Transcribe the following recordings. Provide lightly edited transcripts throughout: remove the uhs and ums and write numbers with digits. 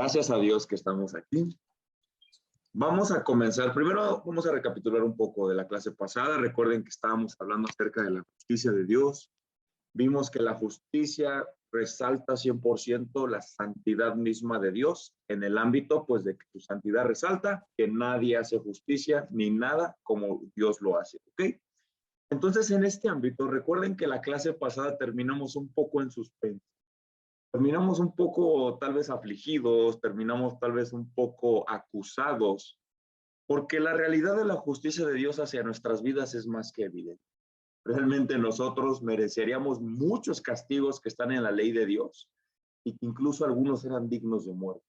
Gracias a Dios que estamos aquí. Vamos a comenzar. Primero vamos a recapitular un poco de la clase pasada. Recuerden que estábamos hablando acerca de la justicia de Dios. Vimos que la justicia resalta 100% la santidad misma de Dios en el ámbito, pues, de que su santidad resalta, que nadie hace justicia ni nada como Dios lo hace, ¿ok? Entonces, en este ámbito, recuerden que la clase pasada terminamos un poco en suspenso. Terminamos un poco tal vez afligidos, terminamos tal vez un poco acusados, porque la realidad de la justicia de Dios hacia nuestras vidas es más que evidente. Realmente nosotros mereceríamos muchos castigos que están en la ley de Dios y que incluso algunos eran dignos de muerte.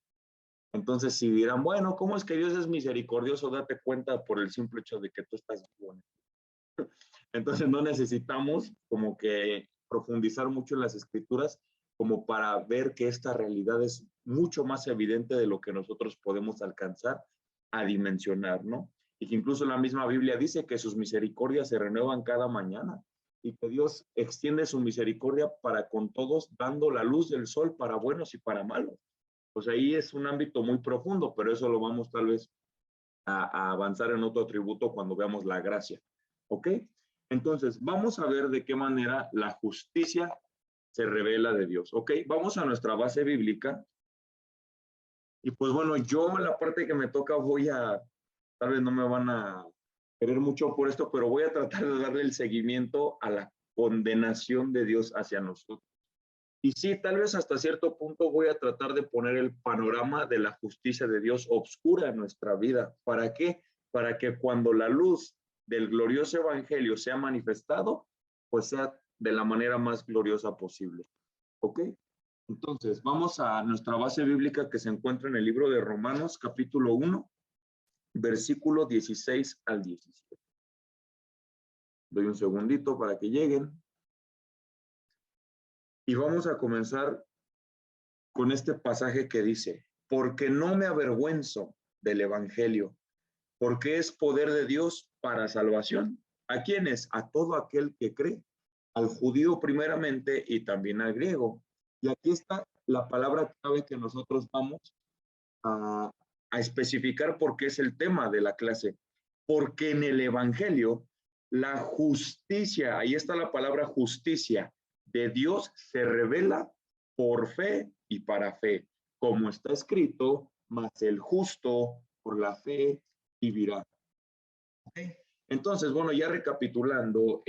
Entonces, si dirán, bueno, ¿cómo es que Dios es misericordioso? Date cuenta por el simple hecho de que tú estás vivo. Entonces, no necesitamos como que profundizar mucho en las escrituras como para ver que esta realidad es mucho más evidente de lo que nosotros podemos alcanzar a dimensionar, ¿no? Y que incluso la misma Biblia dice que sus misericordias se renuevan cada mañana y que Dios extiende su misericordia para con todos, dando la luz del sol para buenos y para malos. Pues ahí es un ámbito muy profundo, pero eso lo vamos tal vez a avanzar en otro atributo cuando veamos la gracia, ¿ok? Entonces, vamos a ver de qué manera la justicia se revela de Dios, ¿ok? Vamos a nuestra base bíblica. Y pues bueno, yo la parte que me toca tal vez no me van a querer mucho por esto, pero voy a tratar de darle el seguimiento a la condenación de Dios hacia nosotros. Y sí, tal vez hasta cierto punto voy a tratar de poner el panorama de la justicia de Dios obscura en nuestra vida. ¿Para qué? Para que cuando la luz del glorioso evangelio sea manifestado, pues sea de la manera más gloriosa posible. ¿Ok? Entonces, vamos a nuestra base bíblica que se encuentra en el libro de Romanos, capítulo 1, versículo 16 al 17. Doy un segundito para que lleguen. Y vamos a comenzar con este pasaje que dice, porque no me avergüenzo del evangelio, porque es poder de Dios para salvación. ¿A quiénes? A todo aquel que cree, al judío primeramente y también al griego. Y aquí está la palabra clave que nosotros vamos a, a especificar porque es el tema de la clase. Porque en el evangelio, la justicia, ahí está la palabra justicia, de Dios se revela por fe y para fe, como está escrito, mas el justo por la fe vivirá. ¿Okay? Entonces, bueno, ya recapitulando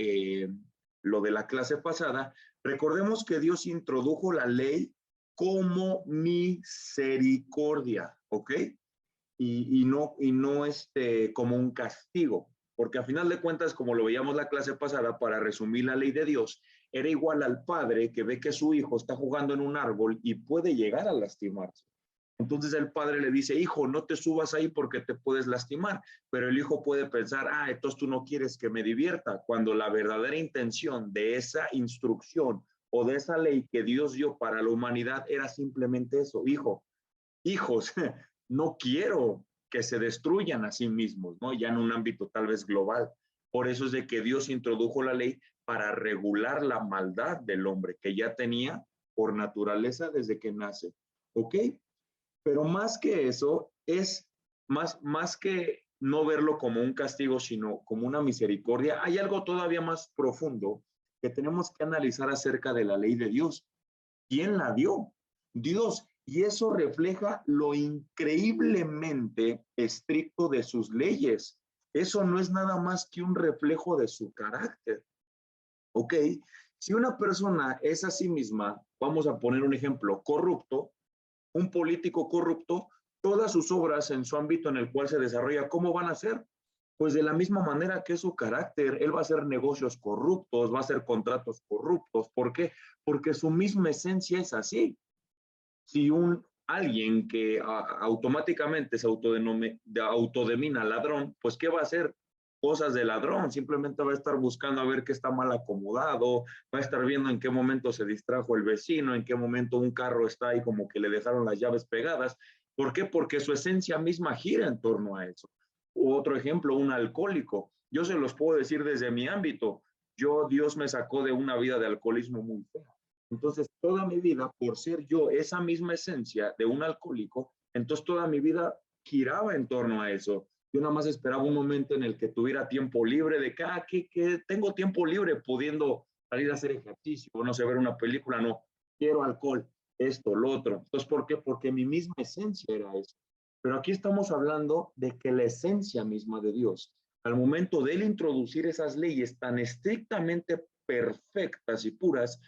lo de la clase pasada, recordemos que Dios introdujo la ley como misericordia, ¿ok? Y no como un castigo, porque a final de cuentas, como lo veíamos la clase pasada, para resumir la ley de Dios, era igual al padre que ve que su hijo está jugando en un árbol y puede llegar a lastimarse. Entonces el padre le dice, hijo, no te subas ahí porque te puedes lastimar, pero el hijo puede pensar, entonces tú no quieres que me divierta, cuando la verdadera intención de esa instrucción o de esa ley que Dios dio para la humanidad era simplemente eso, hijos, no quiero que se destruyan a sí mismos, ¿no? Ya en un ámbito tal vez global. Por eso es de que Dios introdujo la ley para regular la maldad del hombre que ya tenía por naturaleza desde que nace, ¿ok? Pero más que eso, es más que no verlo como un castigo, sino como una misericordia, hay algo todavía más profundo que tenemos que analizar acerca de la ley de Dios. ¿Quién la dio? Dios. Y eso refleja lo increíblemente estricto de sus leyes. Eso no es nada más que un reflejo de su carácter. ¿Ok? Si una persona es a sí misma, vamos a poner un ejemplo, corrupto, un político corrupto, todas sus obras en su ámbito en el cual se desarrolla, ¿cómo van a ser? Pues de la misma manera que su carácter, él va a hacer negocios corruptos, va a hacer contratos corruptos. ¿Por qué? Porque su misma esencia es así. Si alguien que automáticamente se autodemina ladrón, pues ¿qué va a hacer? Cosas de ladrón, simplemente va a estar buscando a ver qué está mal acomodado, va a estar viendo en qué momento se distrajo el vecino, en qué momento un carro está ahí como que le dejaron las llaves pegadas. ¿Por qué? Porque su esencia misma gira en torno a eso. Otro ejemplo, un alcohólico. Yo se los puedo decir desde mi ámbito. Dios me sacó de una vida de alcoholismo muy fea. Entonces, toda mi vida, por ser yo esa misma esencia de un alcohólico, entonces toda mi vida giraba en torno a eso. Yo nada más esperaba un momento en el que tuviera tiempo libre, de que tengo tiempo libre pudiendo salir a hacer ejercicio, o no sé, ver una película, no, quiero alcohol, esto, lo otro. Entonces, ¿por qué? Porque mi misma esencia era eso. Pero aquí estamos hablando de que la esencia misma de Dios, al momento de él introducir esas leyes tan estrictamente perfectas y puras,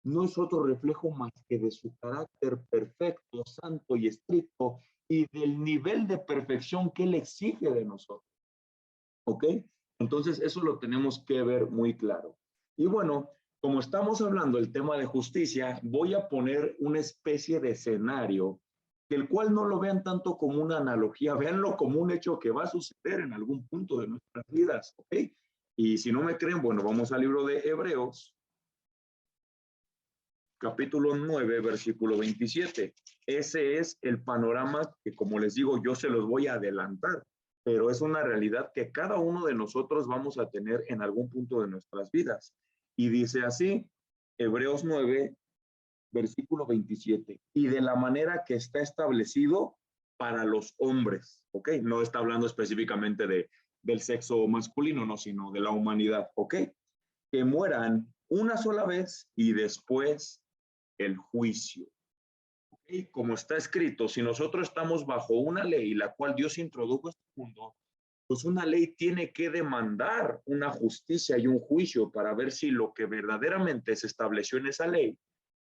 no es otro reflejo más que de su carácter perfecto, santo y estricto y del nivel de perfección que él exige de nosotros. ¿Ok? Entonces, eso lo tenemos que ver muy claro. Y bueno, como estamos hablando del tema de justicia, voy a poner una especie de escenario, el cual no lo vean tanto como una analogía, véanlo como un hecho que va a suceder en algún punto de nuestras vidas. ¿Ok? Y si no me creen, bueno, vamos al libro de Hebreos, capítulo 9, versículo 27. Ese es el panorama que, como les digo, yo se los voy a adelantar, pero es una realidad que cada uno de nosotros vamos a tener en algún punto de nuestras vidas. Y dice así, Hebreos 9, versículo 27, y de la manera que está establecido para los hombres, ¿ok? No está hablando específicamente del sexo masculino, no, sino de la humanidad, ¿ok? Que mueran una sola vez y después el juicio. ¿Okay? Como está escrito, si nosotros estamos bajo una ley, la cual Dios introdujo a este mundo, pues una ley tiene que demandar una justicia y un juicio para ver si lo que verdaderamente se estableció en esa ley,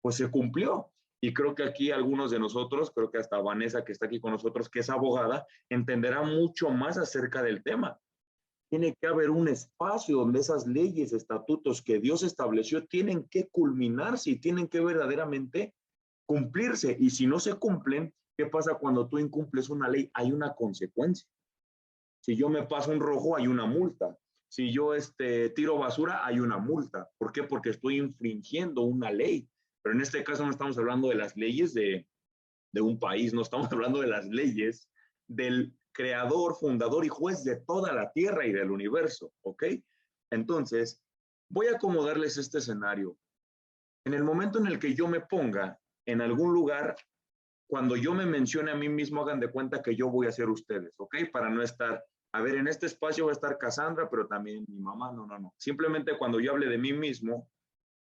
pues se cumplió. Y creo que aquí algunos de nosotros, creo que hasta Vanessa que está aquí con nosotros, que es abogada, entenderá mucho más acerca del tema. Tiene que haber un espacio donde esas leyes, estatutos que Dios estableció tienen que culminarse y tienen que verdaderamente cumplirse. Y si no se cumplen, ¿qué pasa cuando tú incumples una ley? Hay una consecuencia. Si yo me paso un rojo, hay una multa. Si yo tiro basura, hay una multa. ¿Por qué? Porque estoy infringiendo una ley. Pero en este caso no estamos hablando de las leyes de un país, no estamos hablando de las leyes del creador, fundador y juez de toda la tierra y del universo, ¿ok? Entonces, voy a acomodarles este escenario. En el momento en el que yo me ponga en algún lugar, cuando yo me mencione a mí mismo, hagan de cuenta que yo voy a ser ustedes, ¿ok? Para no estar, a ver, en este espacio va a estar Cassandra, pero también mi mamá, no, no, no. Simplemente cuando yo hable de mí mismo,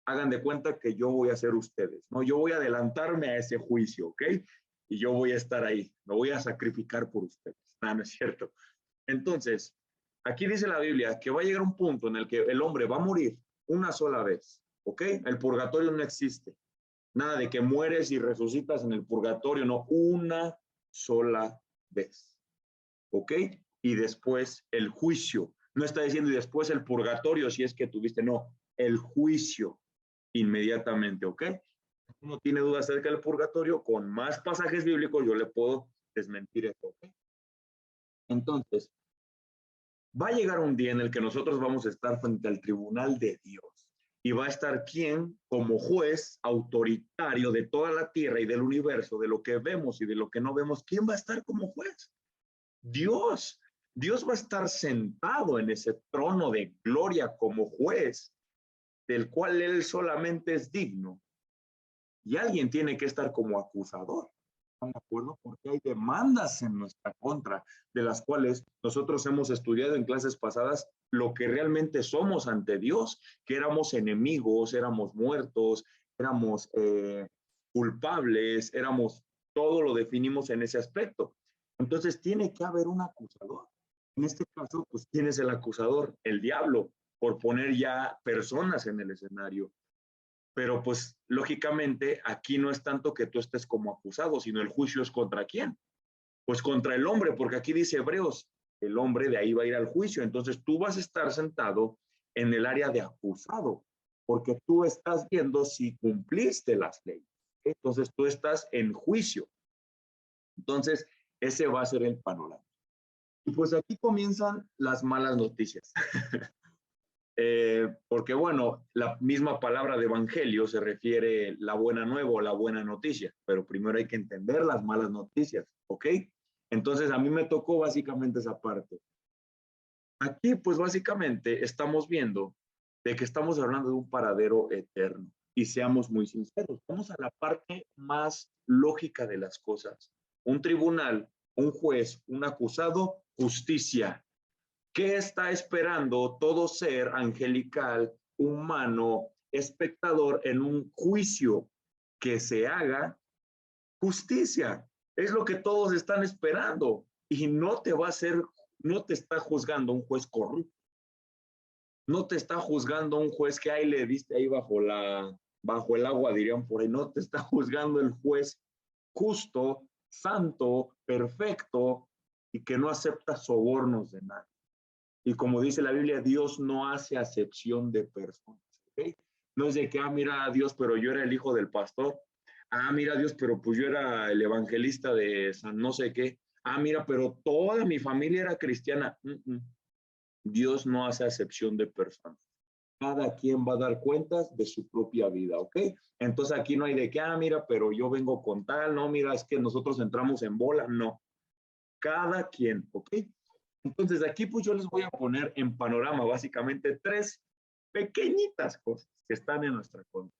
hagan de cuenta que yo voy a ser ustedes, ¿no? Yo voy a adelantarme a ese juicio, ¿ok? Y yo voy a estar ahí, me voy a sacrificar por ustedes. No, no es cierto. Entonces, aquí dice la Biblia que va a llegar un punto en el que el hombre va a morir una sola vez, ¿ok? El purgatorio no existe. Nada de que mueres y resucitas en el purgatorio, no, una sola vez, ¿ok? Y después el juicio. No está diciendo y después el purgatorio si es que tuviste, no, el juicio inmediatamente, ¿ok? Uno tiene dudas acerca del purgatorio, con más pasajes bíblicos yo le puedo desmentir esto, ¿ok? Entonces, va a llegar un día en el que nosotros vamos a estar frente al tribunal de Dios y va a estar quien como juez autoritario de toda la tierra y del universo, de lo que vemos y de lo que no vemos, ¿quién va a estar como juez? Dios. Dios va a estar sentado en ese trono de gloria como juez, del cual él solamente es digno. Y alguien tiene que estar como acusador. ¿Están de acuerdo? Porque hay demandas en nuestra contra, de las cuales nosotros hemos estudiado en clases pasadas lo que realmente somos ante Dios, que éramos enemigos, éramos muertos, éramos culpables, éramos, todo lo definimos en ese aspecto. Entonces tiene que haber un acusador. En este caso, pues, ¿quién es el acusador? El diablo, por poner ya personas en el escenario. Pero pues lógicamente aquí no es tanto que tú estés como acusado, sino el juicio es contra quién. Pues contra el hombre, porque aquí dice Hebreos, el hombre de ahí va a ir al juicio. Entonces tú vas a estar sentado en el área de acusado, porque tú estás viendo si cumpliste las leyes. Entonces tú estás en juicio. Entonces ese va a ser el panorama. Y pues aquí comienzan las malas noticias. Porque bueno, la misma palabra de evangelio se refiere la buena nueva o la buena noticia, pero primero hay que entender las malas noticias, ¿ok? Entonces a mí me tocó básicamente esa parte. Aquí pues básicamente estamos viendo de que estamos hablando de un paradero eterno. y seamos muy sinceros. Vamos a la parte más lógica de las cosas. Un tribunal, un juez, un acusado, justicia. ¿Qué está esperando todo ser angelical, humano, espectador en un juicio? Que se haga justicia. Es lo que todos están esperando. Y no te va a hacer, no te está juzgando un juez corrupto. No te está juzgando un juez que ahí le diste ahí bajo el agua, dirían por ahí. No te está juzgando el juez justo, santo, perfecto y que no acepta sobornos de nadie. Y como dice la Biblia, Dios no hace acepción de personas. ¿Okay? No es de que, mira, Dios, pero yo era el hijo del pastor. Mira, Dios, pero pues yo era el evangelista de San no sé qué. Mira, pero toda mi familia era cristiana. Dios no hace acepción de personas. Cada quien va a dar cuentas de su propia vida, ¿ok? Entonces aquí no hay de que, mira, pero yo vengo con tal, no, mira, es que nosotros entramos en bola, no. Cada quien, ¿ok? Entonces aquí pues yo les voy a poner en panorama básicamente 3 pequeñitas cosas que están en nuestra contra.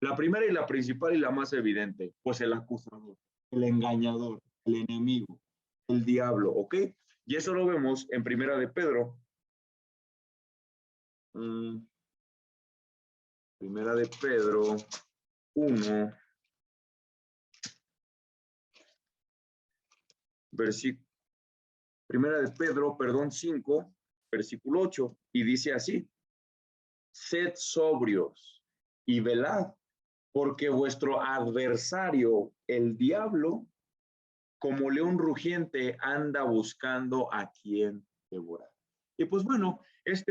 La primera y la principal y la más evidente, pues el acusador, el engañador, el enemigo, el diablo, ¿ok? Y eso lo vemos en Primera de Pedro. Primera de Pedro 1, Primera de Pedro, 5, versículo 8, y dice así: sed sobrios y velad, porque vuestro adversario, el diablo, como león rugiente, anda buscando a quien devorar. Y pues bueno,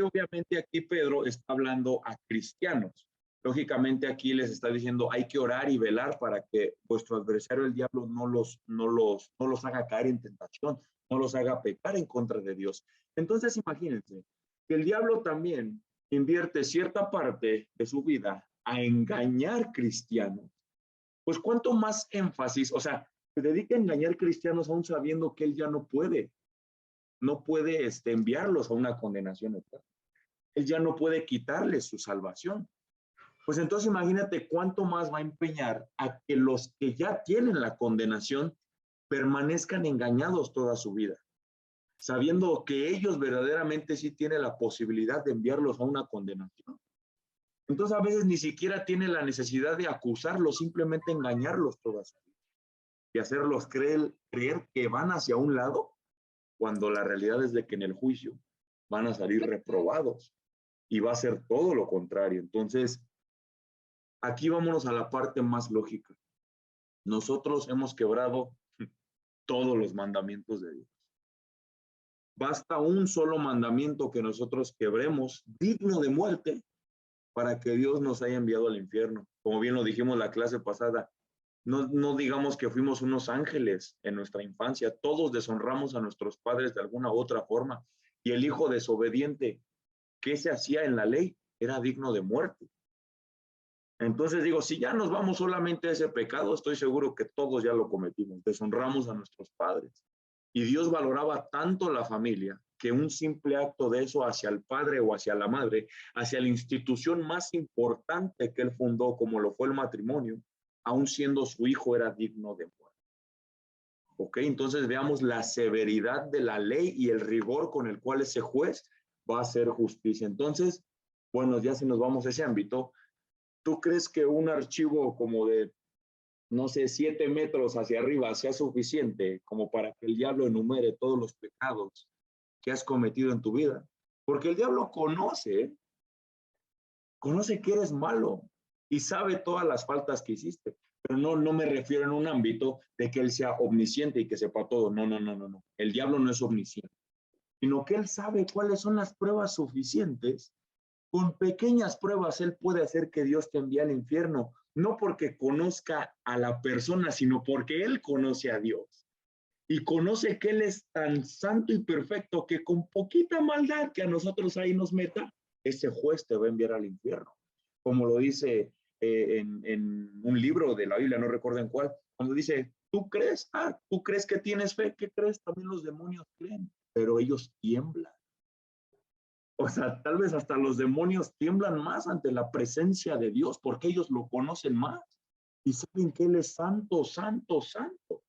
obviamente aquí Pedro está hablando a cristianos. Lógicamente aquí les está diciendo, hay que orar y velar para que vuestro adversario, el diablo, no los haga caer en tentación, no los haga pecar en contra de Dios. Entonces imagínense que el diablo también invierte cierta parte de su vida a engañar cristianos. Pues cuánto más énfasis, o sea, se dedica a engañar cristianos aún sabiendo que él ya no puede enviarlos a una condenación eterna. Él ya no puede quitarles su salvación. Pues entonces imagínate cuánto más va a empeñar a que los que ya tienen la condenación permanezcan engañados toda su vida, sabiendo que ellos verdaderamente sí tienen la posibilidad de enviarlos a una condenación. Entonces a veces ni siquiera tiene la necesidad de acusarlos, simplemente engañarlos toda su vida y hacerlos creer que van hacia un lado, cuando la realidad es de que en el juicio van a salir reprobados y va a ser todo lo contrario. Entonces, aquí vámonos a la parte más lógica. Nosotros hemos quebrado todos los mandamientos de Dios. Basta un solo mandamiento que nosotros quebremos, digno de muerte, para que Dios nos haya enviado al infierno. Como bien lo dijimos la clase pasada, no digamos que fuimos unos ángeles en nuestra infancia, todos deshonramos a nuestros padres de alguna u otra forma, y el hijo desobediente, ¿qué se hacía en la ley? Era digno de muerte. Entonces digo, si ya nos vamos solamente a ese pecado, estoy seguro que todos ya lo cometimos, deshonramos a nuestros padres. Y Dios valoraba tanto la familia que un simple acto de eso hacia el padre o hacia la madre, hacia la institución más importante que él fundó, como lo fue el matrimonio, aun siendo su hijo, era digno de muerte. ¿Ok? Entonces veamos la severidad de la ley y el rigor con el cual ese juez va a hacer justicia. Entonces, bueno, ya si nos vamos a ese ámbito, ¿tú crees que un archivo como de, no sé, 7 metros hacia arriba sea suficiente como para que el diablo enumere todos los pecados que has cometido en tu vida? Porque el diablo conoce que eres malo y sabe todas las faltas que hiciste. Pero no me refiero en un ámbito de que él sea omnisciente y que sepa todo. No. El diablo no es omnisciente, sino que él sabe cuáles son las pruebas suficientes. Con pequeñas pruebas él puede hacer que Dios te envíe al infierno, no porque conozca a la persona, sino porque él conoce a Dios y conoce que él es tan santo y perfecto que con poquita maldad que a nosotros ahí nos meta, ese juez te va a enviar al infierno. Como lo dice en un libro de la Biblia, no recuerdo en cuál, cuando dice, ¿tú crees? ¿Tú crees que tienes fe? ¿Qué crees? También los demonios creen, pero ellos tiemblan. O sea, tal vez hasta los demonios tiemblan más ante la presencia de Dios porque ellos lo conocen más y saben que Él es santo, santo, santo.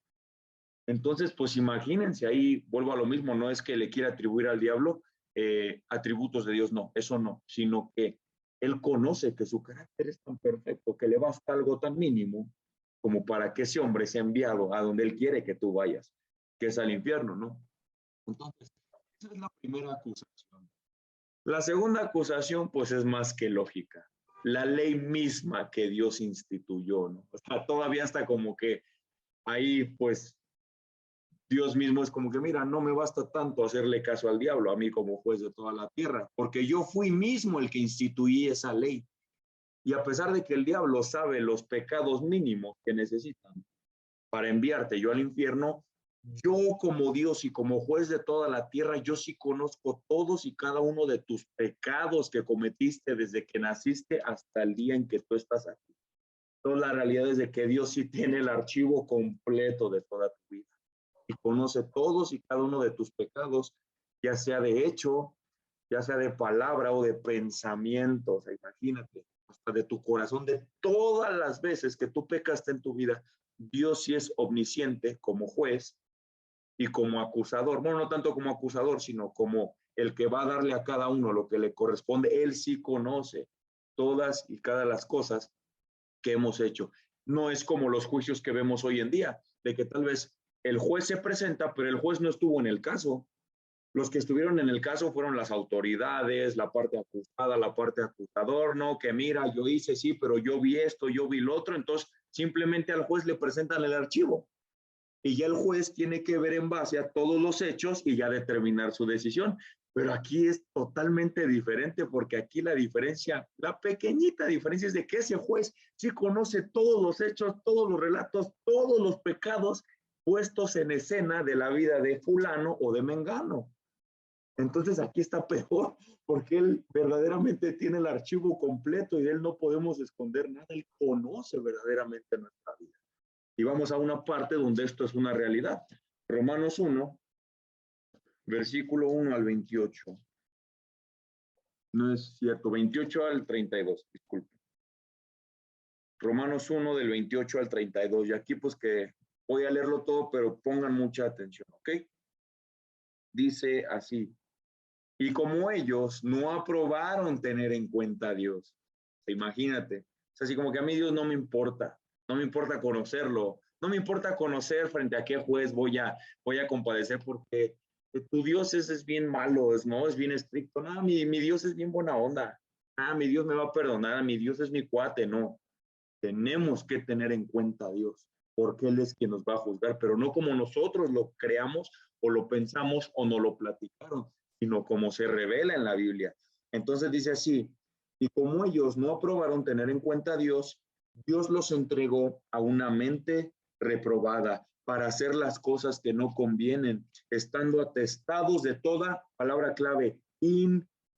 Entonces, pues imagínense, ahí vuelvo a lo mismo, no es que le quiera atribuir al diablo atributos de Dios, no, eso no, sino que Él conoce que su carácter es tan perfecto que le basta algo tan mínimo como para que ese hombre sea enviado a donde Él quiere que tú vayas, que es al infierno, ¿no? Entonces, esa es la primera acusación. La segunda acusación, pues es más que lógica. La ley misma que Dios instituyó, ¿no? O sea, todavía está como que ahí, pues, Dios mismo es como que, mira, no me basta tanto hacerle caso al diablo, a mí como juez de toda la tierra, porque yo fui mismo el que instituí esa ley. Y a pesar de que el diablo sabe los pecados mínimos que necesitan para enviarte yo al infierno, yo como Dios y como juez de toda la tierra, yo sí conozco todos y cada uno de tus pecados que cometiste desde que naciste hasta el día en que tú estás aquí. Entonces la realidad es de que Dios sí tiene el archivo completo de toda tu vida y conoce todos y cada uno de tus pecados, ya sea de hecho, ya sea de palabra o de pensamiento. O sea, imagínate, hasta de tu corazón, de todas las veces que tú pecaste en tu vida, Dios sí es omnisciente como juez y como acusador. Bueno, no tanto como acusador, sino como el que va a darle a cada uno lo que le corresponde. Él sí conoce todas y cada las cosas que hemos hecho. No es como los juicios que vemos hoy en día, de que tal vez el juez se presenta, pero el juez no estuvo en el caso. Los que estuvieron en el caso fueron las autoridades, la parte acusada, la parte acusador, no, que mira, yo hice sí, pero yo vi esto, yo vi lo otro, entonces simplemente al juez le presentan el archivo y ya el juez tiene que ver en base a todos los hechos y ya determinar su decisión. Pero aquí es totalmente diferente porque aquí la diferencia, la pequeñita diferencia es de que ese juez sí conoce todos los hechos, todos los relatos, todos los pecados puestos en escena de la vida de fulano o de mengano. Entonces aquí está peor porque él verdaderamente tiene el archivo completo y de él no podemos esconder nada. Él conoce verdaderamente nuestra vida. Y vamos a una parte donde esto es una realidad. Romanos 1, versículo 1 al 28. No es cierto, 28 al 32, disculpe. Romanos 1 del 28 al 32. Y aquí pues que voy a leerlo todo, pero pongan mucha atención, ¿ok? Dice así. Y como ellos no aprobaron tener en cuenta a Dios, imagínate, es así como que a mí Dios no me importa, no me importa conocerlo, no me importa conocer frente a qué juez voy a compadecer porque tu Dios es bien malo, ¿no? Es bien estricto, no, mi Dios es bien buena onda, mi Dios me va a perdonar, mi Dios es mi cuate, no, tenemos que tener en cuenta a Dios, porque Él es quien nos va a juzgar, pero no como nosotros lo creamos o lo pensamos o nos lo platicaron, sino como se revela en la Biblia. Entonces dice así, y como ellos no aprobaron tener en cuenta a Dios, Dios los entregó a una mente reprobada para hacer las cosas que no convienen, estando atestados de toda, palabra clave,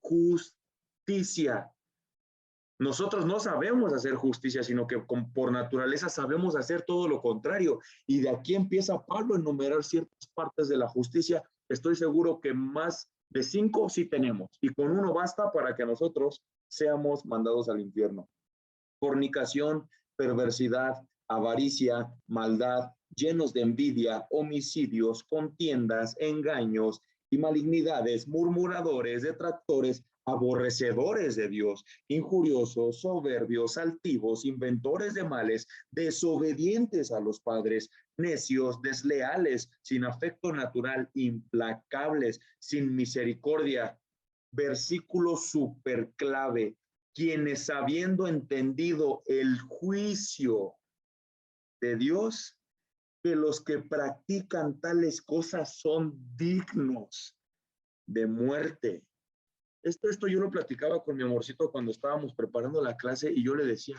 injusticia. Nosotros no sabemos hacer justicia, sino que por naturaleza sabemos hacer todo lo contrario. Y de aquí empieza Pablo a enumerar ciertas partes de la justicia. Estoy seguro que más de 5 sí tenemos. Y con uno basta para que nosotros seamos mandados al infierno. Fornicación, perversidad, avaricia, maldad, llenos de envidia, homicidios, contiendas, engaños y malignidades, murmuradores, detractores, aborrecedores de Dios, injuriosos, soberbios, altivos, inventores de males, desobedientes a los padres, necios, desleales, sin afecto natural, implacables, sin misericordia. Versículo súper clave. Quienes habiendo entendido el juicio de Dios, que los que practican tales cosas son dignos de muerte. Esto yo lo platicaba con mi amorcito cuando estábamos preparando la clase y yo le decía,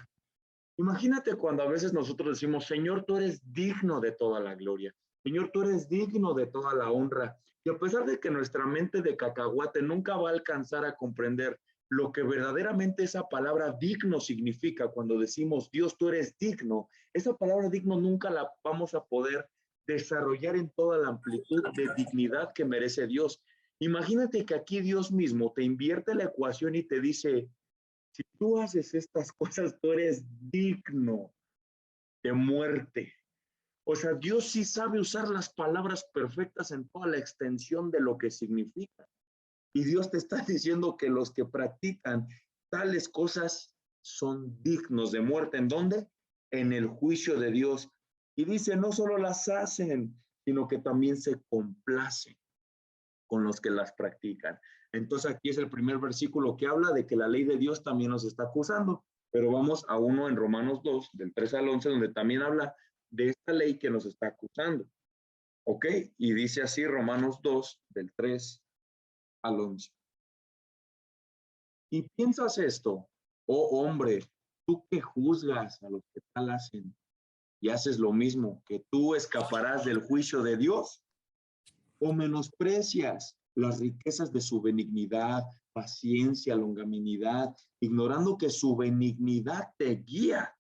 imagínate cuando a veces nosotros decimos, Señor, tú eres digno de toda la gloria. Señor, tú eres digno de toda la honra. Y a pesar de que nuestra mente de cacahuate nunca va a alcanzar a comprender lo que verdaderamente esa palabra digno significa cuando decimos, Dios, tú eres digno, esa palabra digno nunca la vamos a poder desarrollar en toda la amplitud de dignidad que merece Dios. Imagínate que aquí Dios mismo te invierte la ecuación y te dice, si tú haces estas cosas, tú eres digno de muerte. O sea, Dios sí sabe usar las palabras perfectas en toda la extensión de lo que significa. Y Dios te está diciendo que los que practican tales cosas son dignos de muerte. ¿En dónde? En el juicio de Dios. Y dice, no solo las hacen, sino que también se complacen con los que las practican. Entonces aquí es el primer versículo que habla de que la ley de Dios también nos está acusando. Pero vamos a uno en Romanos 2, del 3 al 11, donde también habla de esta ley que nos está acusando. ¿Ok? Y dice así Romanos 2, del 3 al 11. Y piensas esto, oh hombre, tú que juzgas a los que tal hacen y haces lo mismo, que tú escaparás del juicio de Dios, o menosprecias las riquezas de su benignidad, paciencia, longanimidad, ignorando que su benignidad te guía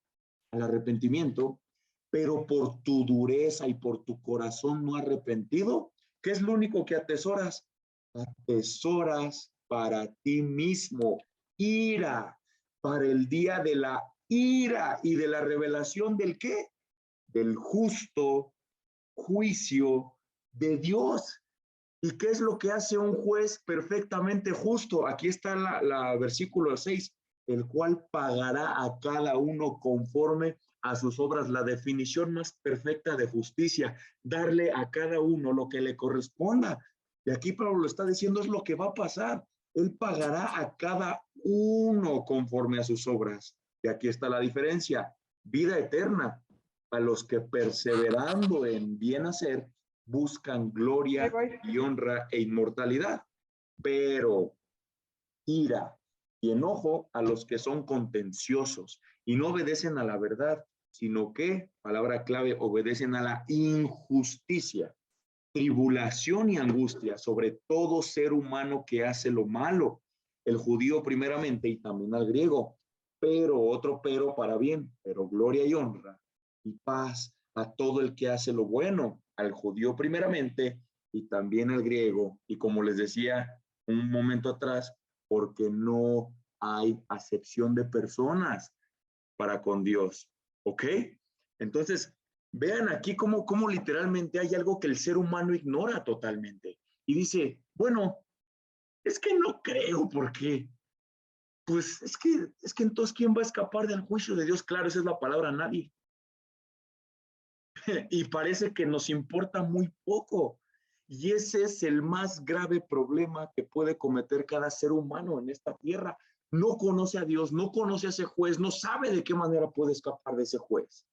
al arrepentimiento, pero por tu dureza y por tu corazón no arrepentido, ¿qué es lo único que atesoras? Atesoras para ti mismo ira, para el día de la ira y de la revelación del qué? Del justo juicio de Dios. ¿Y qué es lo que hace un juez perfectamente justo? Aquí está la versículo 6, el cual pagará a cada uno conforme a sus obras. La definición más perfecta de justicia, darle a cada uno lo que le corresponda. Y aquí Pablo lo está diciendo, es lo que va a pasar. Él pagará a cada uno conforme a sus obras. Y aquí está la diferencia. Vida eterna a los que perseverando en bien hacer buscan gloria y honra e inmortalidad, pero ira y enojo a los que son contenciosos y no obedecen a la verdad, sino que, palabra clave, obedecen a la injusticia, tribulación y angustia sobre todo ser humano que hace lo malo, el judío primeramente y también al griego, pero otro pero para bien, pero gloria y honra y paz a todo el que hace lo bueno, al judío primeramente y también al griego, y como les decía un momento atrás, porque no hay acepción de personas para con Dios, ¿ok? Entonces, vean aquí cómo literalmente hay algo que el ser humano ignora totalmente. Y dice, bueno, es que no creo, porque pues es que entonces, ¿quién va a escapar del juicio de Dios? Claro, esa es la palabra, nadie. Y parece que nos importa muy poco. Y ese es el más grave problema que puede cometer cada ser humano en esta tierra. No conoce a Dios, no conoce a ese juez, no sabe de qué manera puede escapar de ese juez.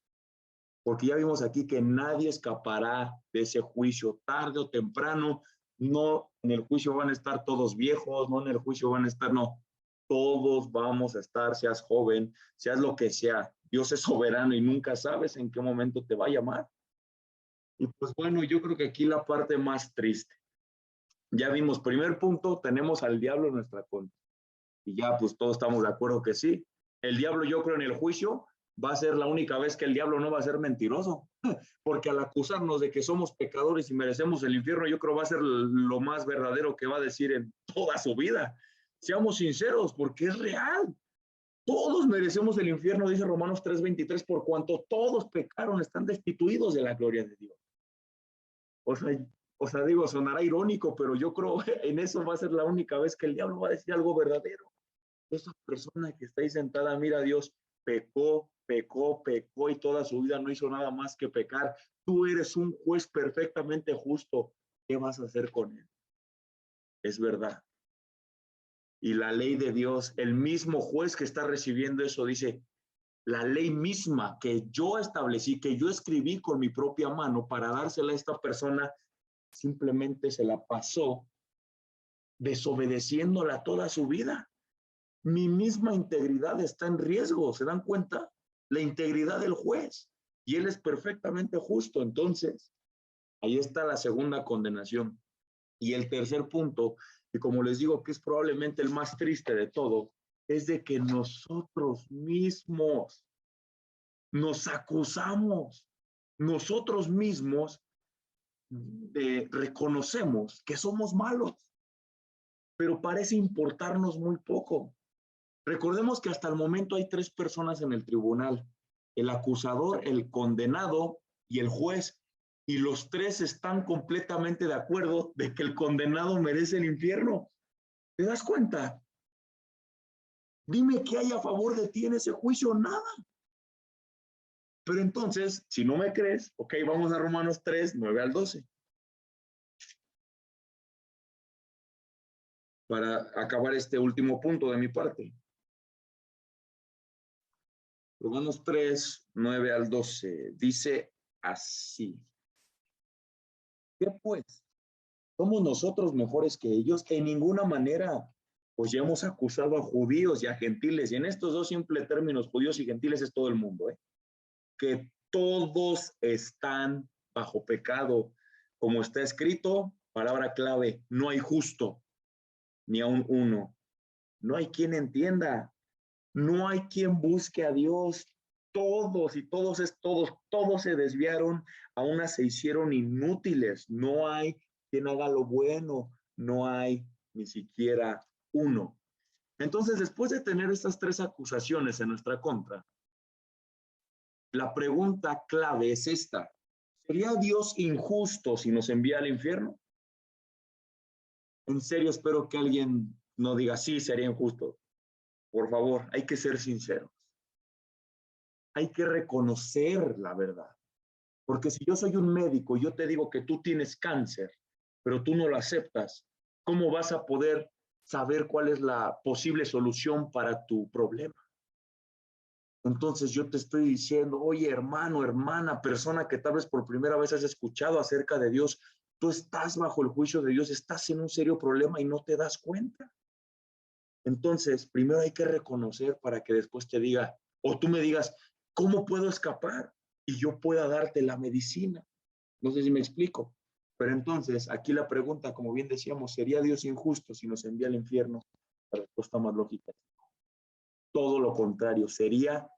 Porque ya vimos aquí que nadie escapará de ese juicio tarde o temprano. No en el juicio van a estar todos viejos, no en el juicio van a estar, no. Todos vamos a estar, seas joven, seas lo que sea. Dios es soberano y nunca sabes en qué momento te va a llamar. Y pues bueno, yo creo que aquí la parte más triste. Ya vimos, primer punto, tenemos al diablo en nuestra contra. Y ya pues todos estamos de acuerdo que sí. El diablo, yo creo, en el juicio va a ser la única vez que el diablo no va a ser mentiroso, porque al acusarnos de que somos pecadores y merecemos el infierno, yo creo va a ser lo más verdadero que va a decir en toda su vida. Seamos sinceros, porque es real. Todos merecemos el infierno, dice Romanos 3:23, por cuanto todos pecaron, están destituidos de la gloria de Dios. O sea, digo, sonará irónico, pero yo creo en eso va a ser la única vez que el diablo va a decir algo verdadero. Esa persona que está ahí sentada, mira, Dios pecó, pecó, pecó y toda su vida no hizo nada más que pecar. Tú eres un juez perfectamente justo. ¿Qué vas a hacer con él? Es verdad. Y la ley de Dios, el mismo juez que está recibiendo eso, dice, la ley misma que yo establecí, que yo escribí con mi propia mano para dársela a esta persona, simplemente se la pasó desobedeciéndola toda su vida. Mi misma integridad está en riesgo, ¿se dan cuenta? La integridad del juez. Y él es perfectamente justo. Entonces, ahí está la segunda condenación. Y el tercer punto, y como les digo que es probablemente el más triste de todo, es de que nosotros mismos nos acusamos, nosotros mismos reconocemos que somos malos. pero parece importarnos muy poco. Recordemos que hasta el momento hay 3 personas en el tribunal: el acusador, el condenado y el juez. Y los 3 están completamente de acuerdo de que el condenado merece el infierno. ¿Te das cuenta? Dime qué hay a favor de ti en ese juicio. Nada. Pero entonces, si no me crees, ok, vamos a Romanos 3, 9 al 12. Para acabar este último punto de mi parte. Romanos 3, 9 al 12. Dice así. ¿Qué pues? ¿Somos nosotros mejores que ellos? En ninguna manera. Pues ya hemos acusado a judíos y a gentiles. Y en estos dos simples términos, judíos y gentiles, es todo el mundo, que todos están bajo pecado. Como está escrito, palabra clave, no hay justo, ni aun uno. No hay quien entienda. No hay quien busque a Dios. Todos y todos se desviaron, a una se hicieron inútiles. No hay quien haga lo bueno, no hay ni siquiera uno. Entonces, después de tener estas 3 acusaciones en nuestra contra, la pregunta clave es esta: ¿sería Dios injusto si nos envía al infierno? En serio, espero que alguien no diga sí, sería injusto. Por favor, hay que ser sinceros. Hay que reconocer la verdad. Porque si yo soy un médico y yo te digo que tú tienes cáncer, pero tú no lo aceptas, ¿cómo vas a poder saber cuál es la posible solución para tu problema? Entonces yo te estoy diciendo, oye, hermano, hermana, persona que tal vez por primera vez has escuchado acerca de Dios, tú estás bajo el juicio de Dios, estás en un serio problema y no te das cuenta. Entonces, primero hay que reconocer para que después te diga, o tú me digas, ¿cómo puedo escapar? Y yo pueda darte la medicina. No sé si me explico. Pero entonces, aquí la pregunta, como bien decíamos, ¿sería Dios injusto si nos envía al infierno? La respuesta más lógica: todo lo contrario, sería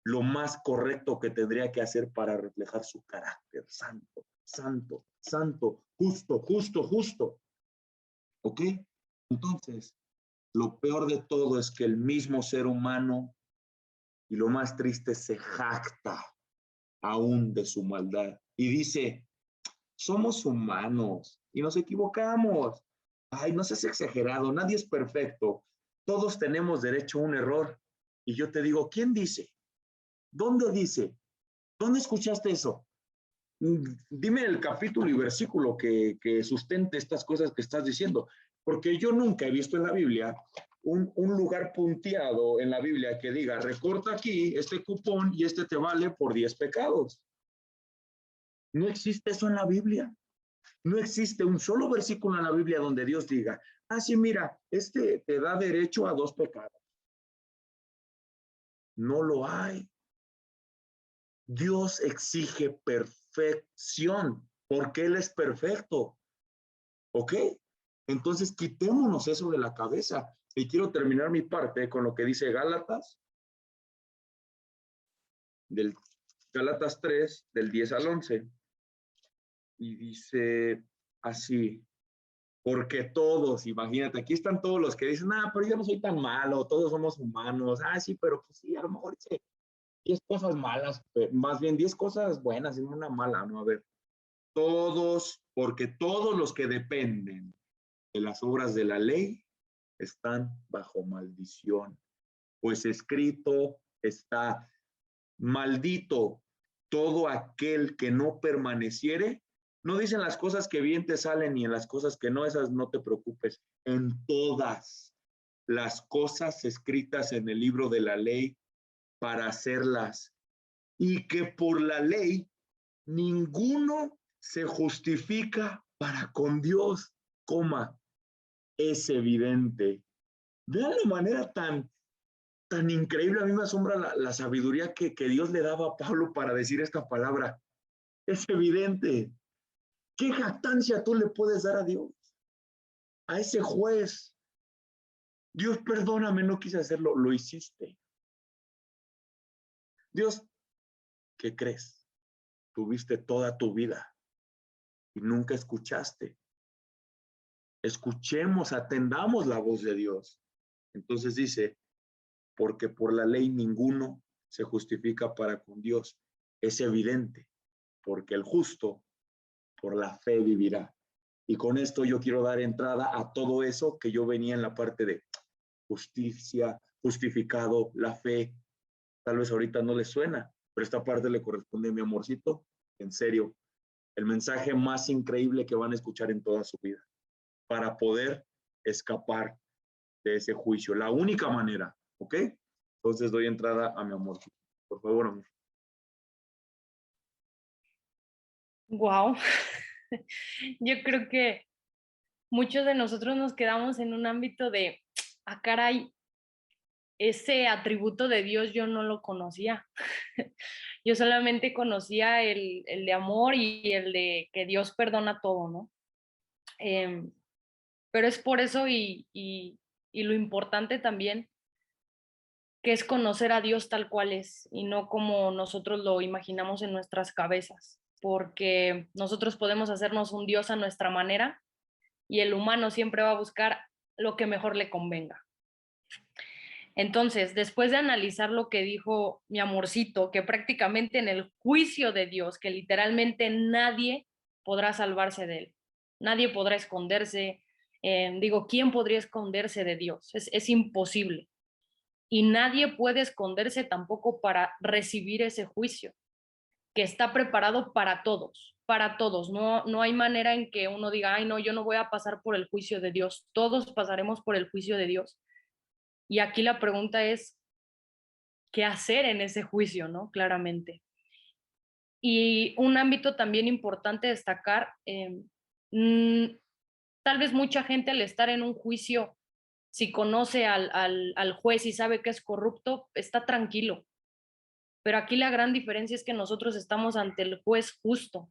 lo más correcto que tendría que hacer para reflejar su carácter santo, santo, santo, justo, justo, justo. ¿Ok? Entonces, lo peor de todo es que el mismo ser humano, y lo más triste, se jacta aún de su maldad y dice, somos humanos y nos equivocamos. Ay, no seas exagerado, nadie es perfecto. Todos tenemos derecho a un error. Y yo te digo, ¿quién dice? ¿Dónde dice? ¿Dónde escuchaste eso? Dime el capítulo y versículo que sustente estas cosas que estás diciendo, porque yo nunca he visto en la Biblia un lugar punteado en la Biblia que diga, recorta aquí este cupón y este te vale por 10 pecados. No existe eso en la Biblia. No existe un solo versículo en la Biblia donde Dios diga, ah, sí, mira, este te da derecho a 2 pecados. No lo hay. Dios exige perfección porque Él es perfecto. ¿Ok? Entonces quitémonos eso de la cabeza. Y quiero terminar mi parte con lo que dice Gálatas, del Gálatas 3, del 10 al 11. Y dice así, porque todos, imagínate, aquí están todos los que dicen, ah, pero yo no soy tan malo, todos somos humanos. Ah, sí, pero pues sí, a lo mejor dice 10 cosas malas, más bien 10 cosas buenas y una mala, ¿no? A ver, todos, porque todos los que dependen de las obras de la ley están bajo maldición. Pues escrito está, maldito todo aquel que no permaneciere. No dicen las cosas que bien te salen ni en las cosas que no, esas no te preocupes. En todas las cosas escritas en el libro de la ley para hacerlas. Y que por la ley ninguno se justifica para con Dios, coma, es evidente. Vean la manera tan increíble, a mí me asombra la sabiduría que Dios le daba a Pablo para decir esta palabra. Es evidente. ¿Qué jactancia tú le puedes dar a Dios? A ese juez. Dios, perdóname, no quise hacerlo, lo hiciste. Dios, ¿qué crees? Tuviste toda tu vida y nunca escuchaste. Escuchemos, atendamos la voz de Dios. Entonces dice, porque por la ley ninguno se justifica para con Dios. Es evidente, porque el justo por la fe vivirá. Y con esto yo quiero dar entrada a todo eso que yo venía en la parte de justicia, justificado, la fe. Tal vez ahorita no le suena, pero esta parte le corresponde a mi amorcito. En serio, el mensaje más increíble que van a escuchar en toda su vida para poder escapar de ese juicio. La única manera, ¿ok? Entonces doy entrada a mi amorcito. Por favor, amor. Wow. Yo creo que muchos de nosotros nos quedamos en un ámbito de, caray, ese atributo de Dios yo no lo conocía. Yo solamente conocía el de amor y el de que Dios perdona todo, ¿no? Pero es por eso y lo importante también que es conocer a Dios tal cual es y no como nosotros lo imaginamos en nuestras cabezas, porque nosotros podemos hacernos un Dios a nuestra manera y el humano siempre va a buscar lo que mejor le convenga. Entonces, después de analizar lo que dijo mi amorcito, que prácticamente en el juicio de Dios, que literalmente nadie podrá salvarse de él, nadie podrá esconderse, ¿quién podría esconderse de Dios? Es imposible. Y nadie puede esconderse tampoco para recibir ese juicio, que está preparado para todos, para todos. No, no hay manera en que uno diga, ay, no, yo no voy a pasar por el juicio de Dios. Todos pasaremos por el juicio de Dios. Y aquí la pregunta es, ¿qué hacer en ese juicio, no? Claramente. Y un ámbito también importante destacar, tal vez mucha gente al estar en un juicio, si conoce al juez y sabe que es corrupto, está tranquilo. Pero aquí la gran diferencia es que nosotros estamos ante el juez justo,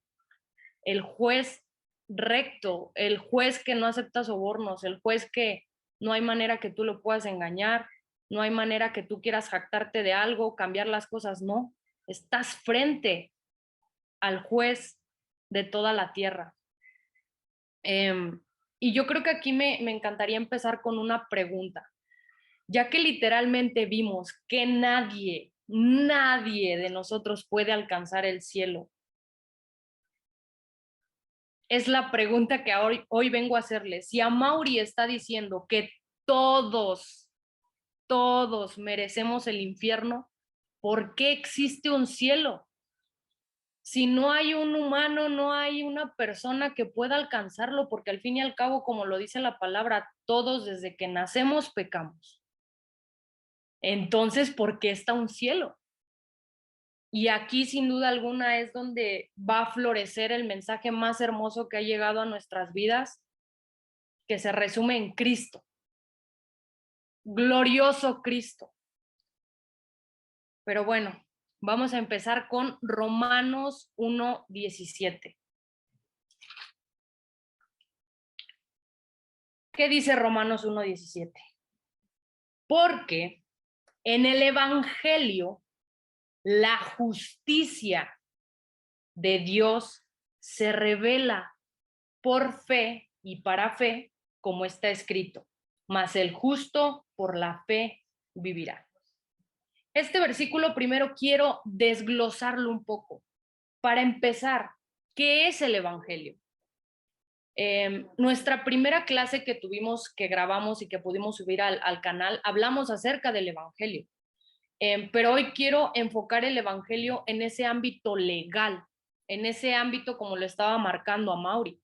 el juez recto, el juez que no acepta sobornos, el juez que no hay manera que tú lo puedas engañar, no hay manera que tú quieras jactarte de algo, cambiar las cosas, no. Estás frente al juez de toda la tierra. Y yo creo que aquí me encantaría empezar con una pregunta, ya que literalmente vimos que nadie de nosotros puede alcanzar el cielo. Es la pregunta que hoy vengo a hacerle. Si Amaury está diciendo que todos merecemos el infierno, ¿por qué existe un cielo? Si no hay un humano, no hay una persona que pueda alcanzarlo, porque al fin y al cabo, como lo dice la palabra, todos desde que nacemos pecamos. Entonces, ¿por qué está un cielo? Y aquí, sin duda alguna, es donde va a florecer el mensaje más hermoso que ha llegado a nuestras vidas, que se resume en Cristo. Glorioso Cristo. Pero bueno, vamos a empezar con Romanos 1:17. ¿Qué dice Romanos 1:17? Porque en el Evangelio la justicia de Dios se revela por fe y para fe, como está escrito, mas el justo por la fe vivirá. Este versículo primero quiero desglosarlo un poco. Para empezar, ¿qué es el Evangelio? Nuestra primera clase que tuvimos, que grabamos y que pudimos subir al canal, hablamos acerca del Evangelio. Pero hoy quiero enfocar el Evangelio en ese ámbito legal, en ese ámbito como lo estaba marcando Amaury.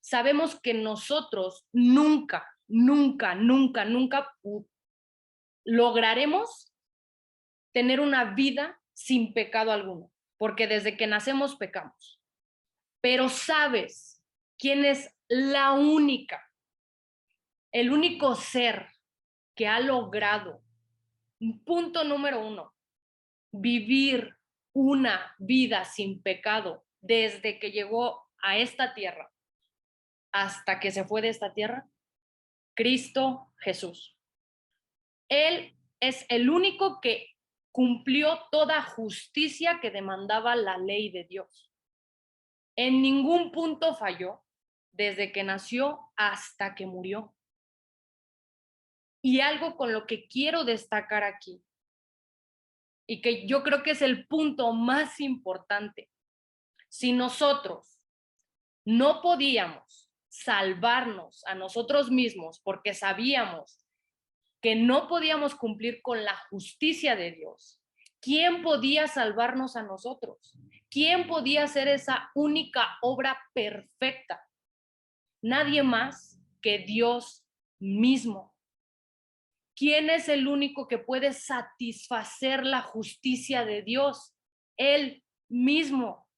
Sabemos que nosotros nunca lograremos tener una vida sin pecado alguno, porque desde que nacemos pecamos. Pero ¿sabes quién es el único ser que ha logrado, punto número 1, vivir una vida sin pecado desde que llegó a esta tierra hasta que se fue de esta tierra? Cristo Jesús. Él es el único que cumplió toda justicia que demandaba la ley de Dios. En ningún punto falló, desde que nació hasta que murió. Y algo con lo que quiero destacar aquí, y que yo creo que es el punto más importante, si nosotros no podíamos salvarnos a nosotros mismos porque sabíamos que no podíamos cumplir con la justicia de Dios, ¿quién podía salvarnos a nosotros? ¿Quién podía hacer esa única obra perfecta? Nadie más que Dios mismo. ¿Quién es el único que puede satisfacer la justicia de Dios? Él mismo.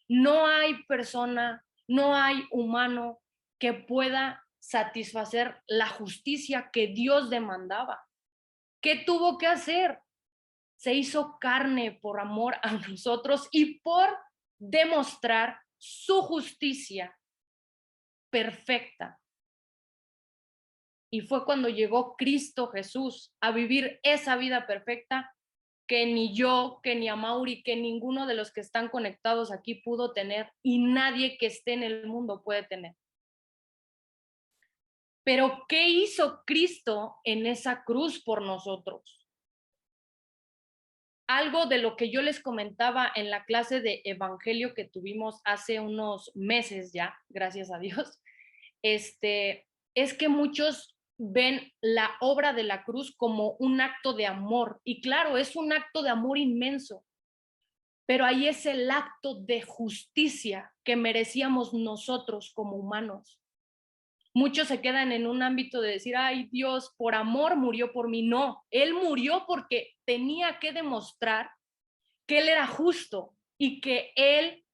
No hay persona, no hay humano que pueda satisfacer la justicia que Dios demandaba. ¿Qué tuvo que hacer? Se hizo carne por amor a nosotros y por demostrar su justicia perfecta. Y fue cuando llegó Cristo Jesús a vivir esa vida perfecta que ni yo, que ni Amaury, que ninguno de los que están conectados aquí pudo tener y nadie que esté en el mundo puede tener. Pero ¿qué hizo Cristo en esa cruz por nosotros? Algo de lo que yo les comentaba en la clase de evangelio que tuvimos hace unos meses ya, gracias a Dios, es que muchos ven la obra de la cruz como un acto de amor. Y claro, es un acto de amor inmenso, pero ahí es el acto de justicia que merecíamos nosotros como humanos. Muchos se quedan en un ámbito de decir, ay, Dios, por amor murió por mí. No, Él murió porque tenía que demostrar que Él era justo y que Él,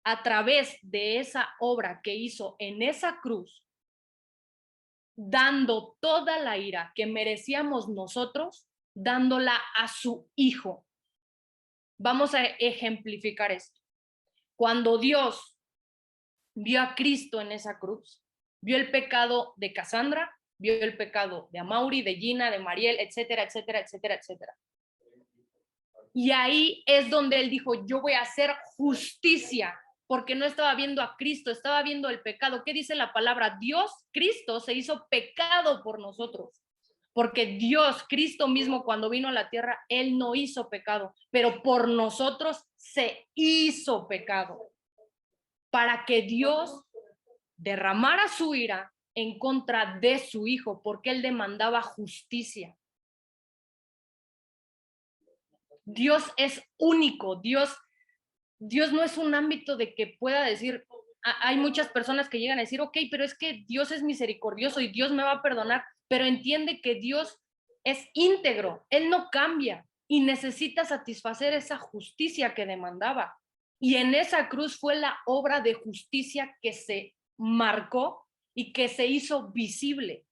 a través de esa obra que hizo en esa cruz, dando toda la ira que merecíamos nosotros, dándola a su Hijo. Vamos a ejemplificar esto. Cuando Dios vio a Cristo en esa cruz, vio el pecado de Cassandra, vio el pecado de Amaury, de Gina, de Mariel, etcétera, etcétera, etcétera, etcétera. Y ahí es donde él dijo, yo voy a hacer justicia, porque no estaba viendo a Cristo, estaba viendo el pecado. ¿Qué dice la palabra? Dios, Cristo, se hizo pecado por nosotros. Porque Dios, Cristo mismo, cuando vino a la tierra, Él no hizo pecado, pero por nosotros se hizo pecado. Para que Dios derramara su ira en contra de su Hijo, porque Él demandaba justicia. Dios es único, Dios no es un ámbito de que pueda decir, hay muchas personas que llegan a decir, ok, pero es que Dios es misericordioso y Dios me va a perdonar, pero entiende que Dios es íntegro, Él no cambia y necesita satisfacer esa justicia que demandaba. Y en esa cruz fue la obra de justicia que se marcó y que se hizo visible.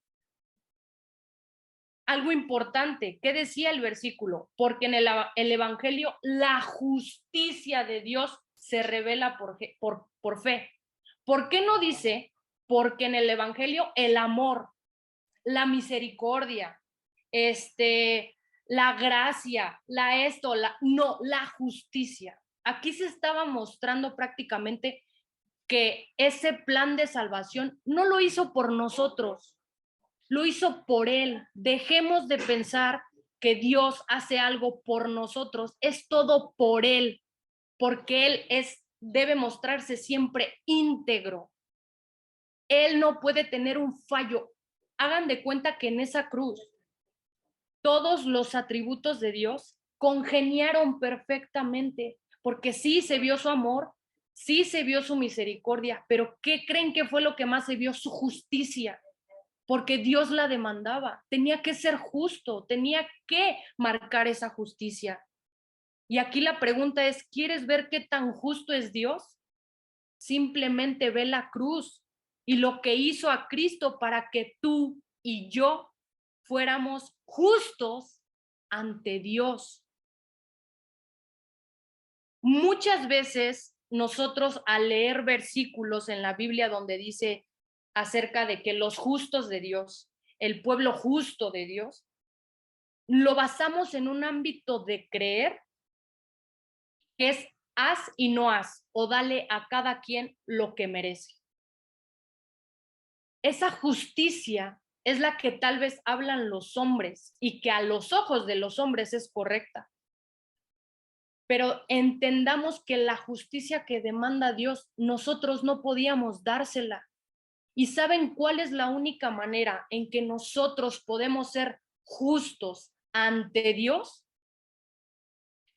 Algo importante, ¿qué decía el versículo? Porque en el Evangelio la justicia de Dios se revela por fe. ¿Por qué no dice? Porque en el Evangelio el amor, la misericordia, la gracia, la justicia. Aquí se estaba mostrando prácticamente que ese plan de salvación no lo hizo por nosotros, lo hizo por Él. Dejemos de pensar que Dios hace algo por nosotros, es todo por Él, porque Él debe mostrarse siempre íntegro. Él no puede tener un fallo. Hagan de cuenta que en esa cruz todos los atributos de Dios congeniaron perfectamente, porque sí se vio su amor, sí se vio su misericordia, pero ¿qué creen que fue lo que más se vio? Su justicia, porque Dios la demandaba, tenía que ser justo, tenía que marcar esa justicia. Y aquí la pregunta es, ¿quieres ver qué tan justo es Dios? Simplemente ve la cruz y lo que hizo a Cristo para que tú y yo fuéramos justos ante Dios. Muchas veces nosotros al leer versículos en la Biblia donde dice acerca de que los justos de Dios, el pueblo justo de Dios, lo basamos en un ámbito de creer que es haz y no haz, o dale a cada quien lo que merece. esa justicia es la que tal vez hablan los hombres y que a los ojos de los hombres es correcta. Pero entendamos que la justicia que demanda Dios, nosotros no podíamos dársela. ¿Y saben cuál es la única manera en que nosotros podemos ser justos ante Dios?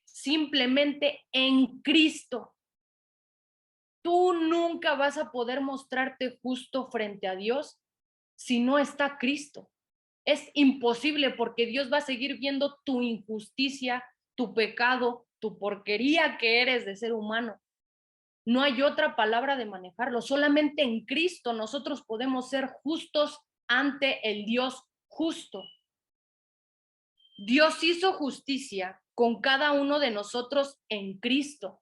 Simplemente en Cristo. Tú nunca vas a poder mostrarte justo frente a Dios si no está Cristo. Es imposible porque Dios va a seguir viendo tu injusticia, tu pecado, tu porquería que eres de ser humano. No hay otra palabra de manejarlo. Solamente en Cristo nosotros podemos ser justos ante el Dios justo. Dios hizo justicia con cada uno de nosotros en Cristo.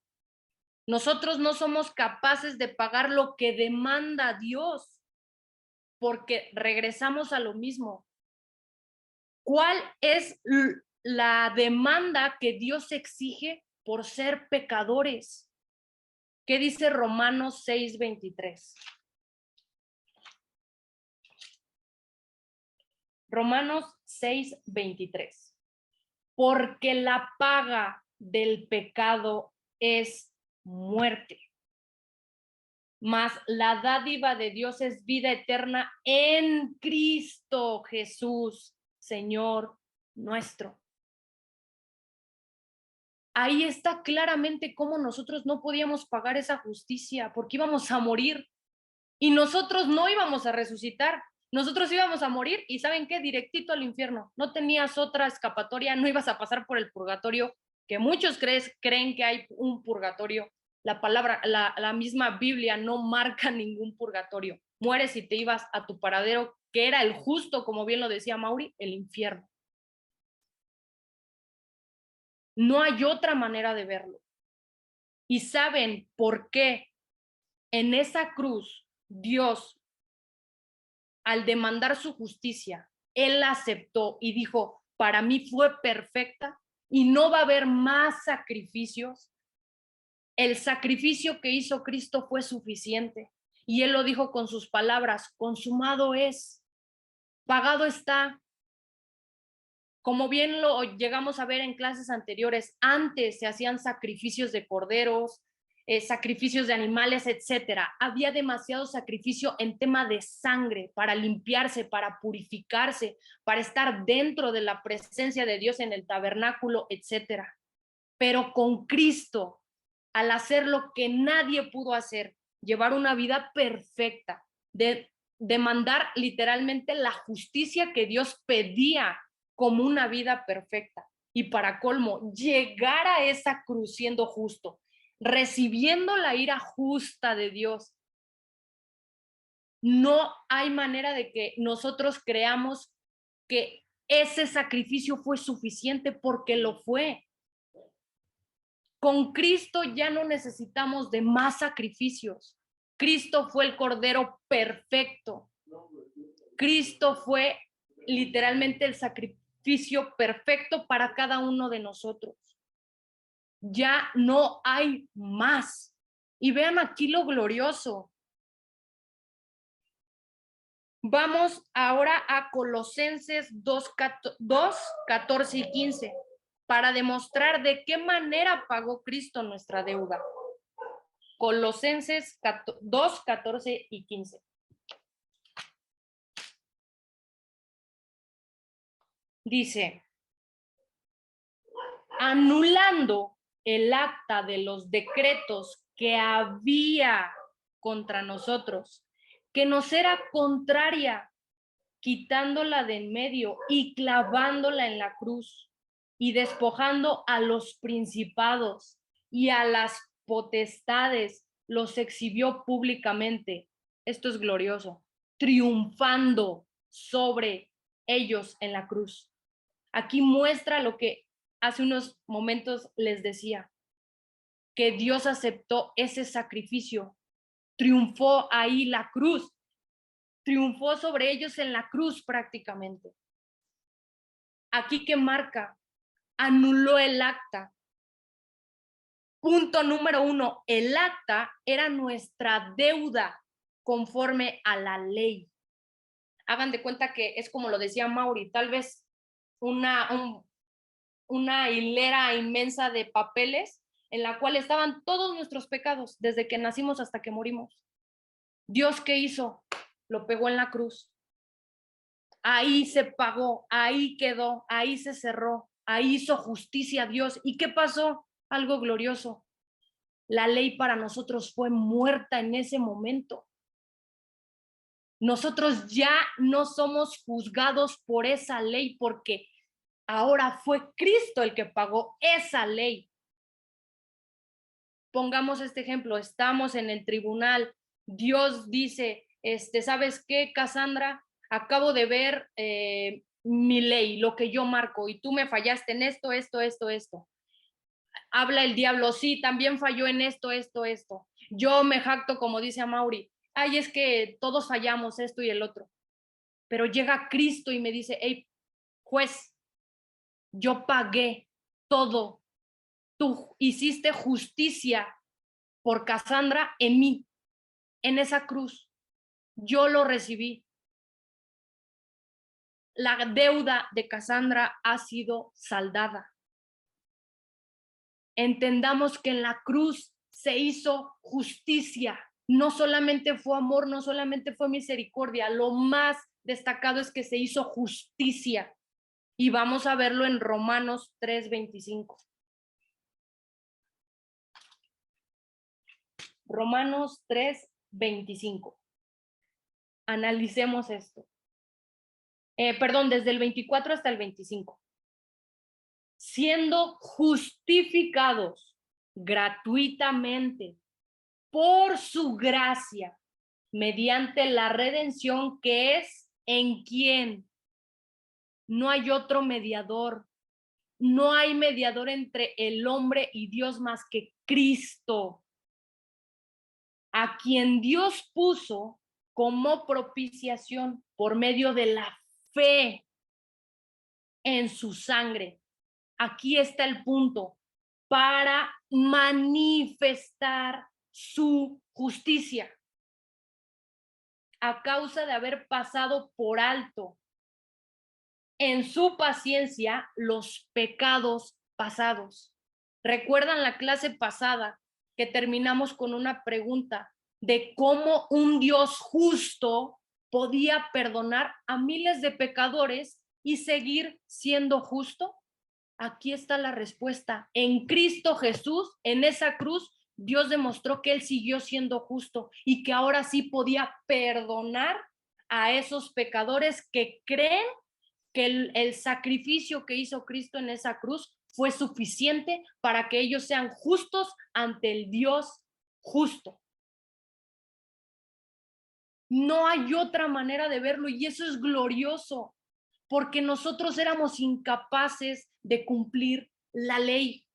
Nosotros no somos capaces de pagar lo que demanda Dios, porque regresamos a lo mismo. ¿Cuál es la demanda que Dios exige por ser pecadores? ¿Qué dice Romanos 6:23? Romanos 6:23. Porque la paga del pecado es muerte, mas la dádiva de Dios es vida eterna en Cristo Jesús, Señor nuestro. Ahí está claramente cómo nosotros no podíamos pagar esa justicia porque íbamos a morir y nosotros no íbamos a resucitar. Nosotros íbamos a morir y ¿saben qué? Directito al infierno. No tenías otra escapatoria, no ibas a pasar por el purgatorio, que muchos creen que hay un purgatorio. La palabra, la misma Biblia no marca ningún purgatorio. Mueres y te ibas a tu paradero, que era el justo, como bien lo decía Mauri, el infierno. No hay otra manera de verlo. ¿Y saben por qué? En esa cruz, Dios, al demandar su justicia, Él la aceptó y dijo, para mí fue perfecta y no va a haber más sacrificios. El sacrificio que hizo Cristo fue suficiente. Y Él lo dijo con sus palabras, consumado es, pagado está. Como bien lo llegamos a ver en clases anteriores, antes se hacían sacrificios de corderos, sacrificios de animales, etcétera. Había demasiado sacrificio en tema de sangre para limpiarse, para purificarse, para estar dentro de la presencia de Dios en el tabernáculo, etcétera. Pero con Cristo, al hacer lo que nadie pudo hacer, llevar una vida perfecta, de demandar literalmente la justicia que Dios pedía como una vida perfecta. Y para colmo, llegar a esa cruz siendo justo, recibiendo la ira justa de Dios. No hay manera de que nosotros creamos que ese sacrificio fue suficiente porque lo fue. Con Cristo ya no necesitamos de más sacrificios. Cristo fue el Cordero perfecto. Cristo fue literalmente el sacrificio perfecto para cada uno de nosotros. Ya no hay más. Y vean aquí lo glorioso. Vamos ahora a Colosenses 2:14 y 15 para demostrar de qué manera pagó Cristo nuestra deuda. Colosenses 2:14 y 15. Dice, anulando el acta de los decretos que había contra nosotros, que nos era contraria, quitándola de en medio y clavándola en la cruz, y despojando a los principados y a las potestades, los exhibió públicamente. Esto es glorioso, triunfando sobre ellos en la cruz. Aquí muestra lo que hace unos momentos les decía, que Dios aceptó ese sacrificio, triunfó ahí la cruz, triunfó sobre ellos en la cruz prácticamente. Aquí que marca, anuló el acta. Punto número 1, el acta era nuestra deuda conforme a la ley. Hagan de cuenta que es como lo decía Mauri, tal vez una hilera inmensa de papeles en la cual estaban todos nuestros pecados, desde que nacimos hasta que morimos. Dios, ¿qué hizo? Lo pegó en la cruz. Ahí se pagó, ahí quedó, ahí se cerró, ahí hizo justicia Dios. ¿Y qué pasó? Algo glorioso. La ley para nosotros fue muerta en ese momento. Nosotros ya no somos juzgados por esa ley porque ahora fue Cristo el que pagó esa ley. Pongamos este ejemplo, estamos en el tribunal, Dios dice, ¿sabes qué, Cassandra? Acabo de ver mi ley, lo que yo marco, y tú me fallaste en esto. Habla el diablo, sí, también falló en esto. Yo me jacto, como dice Amaury, ay, es que todos fallamos esto y el otro. Pero llega Cristo y me dice, hey, juez, yo pagué todo. Tú hiciste justicia por Cassandra en mí, en esa cruz. Yo lo recibí. La deuda de Cassandra ha sido saldada. Entendamos que en la cruz se hizo justicia. No solamente fue amor, no solamente fue misericordia. Lo más destacado es que se hizo justicia. Y vamos a verlo en Romanos 3:25. Romanos 3:25. Analicemos esto. Desde el 24 hasta el 25. Siendo justificados gratuitamente por su gracia, mediante la redención que es en quien no hay otro mediador. No hay mediador entre el hombre y Dios más que Cristo, a quien Dios puso como propiciación por medio de la fe en su sangre. Aquí está el punto, para manifestar su justicia a causa de haber pasado por alto en su paciencia los pecados pasados. ¿Recuerdan la clase pasada que terminamos con una pregunta de cómo un Dios justo podía perdonar a miles de pecadores y seguir siendo justo? Aquí está la respuesta. En Cristo Jesús, en esa cruz, Dios demostró que Él siguió siendo justo y que ahora sí podía perdonar a esos pecadores que creen que el sacrificio que hizo Cristo en esa cruz fue suficiente para que ellos sean justos ante el Dios justo. No hay otra manera de verlo y eso es glorioso, porque nosotros éramos incapaces de cumplir la ley.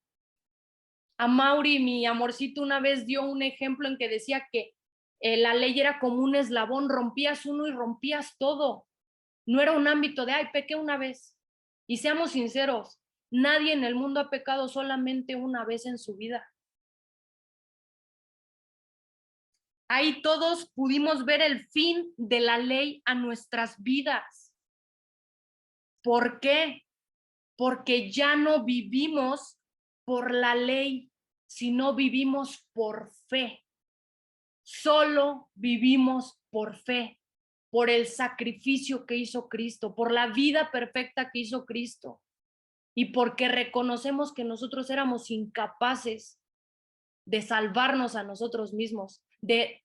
Amaury, mi amorcito, una vez dio un ejemplo en que decía que la ley era como un eslabón, rompías uno y rompías todo. No era un ámbito de, ay, pequé una vez. Y seamos sinceros, nadie en el mundo ha pecado solamente una vez en su vida. Ahí todos pudimos ver el fin de la ley a nuestras vidas. ¿Por qué? Porque ya no vivimos por la ley, sino vivimos por fe. Solo vivimos por fe, por el sacrificio que hizo Cristo, por la vida perfecta que hizo Cristo. Y porque reconocemos que nosotros éramos incapaces de salvarnos a nosotros mismos, de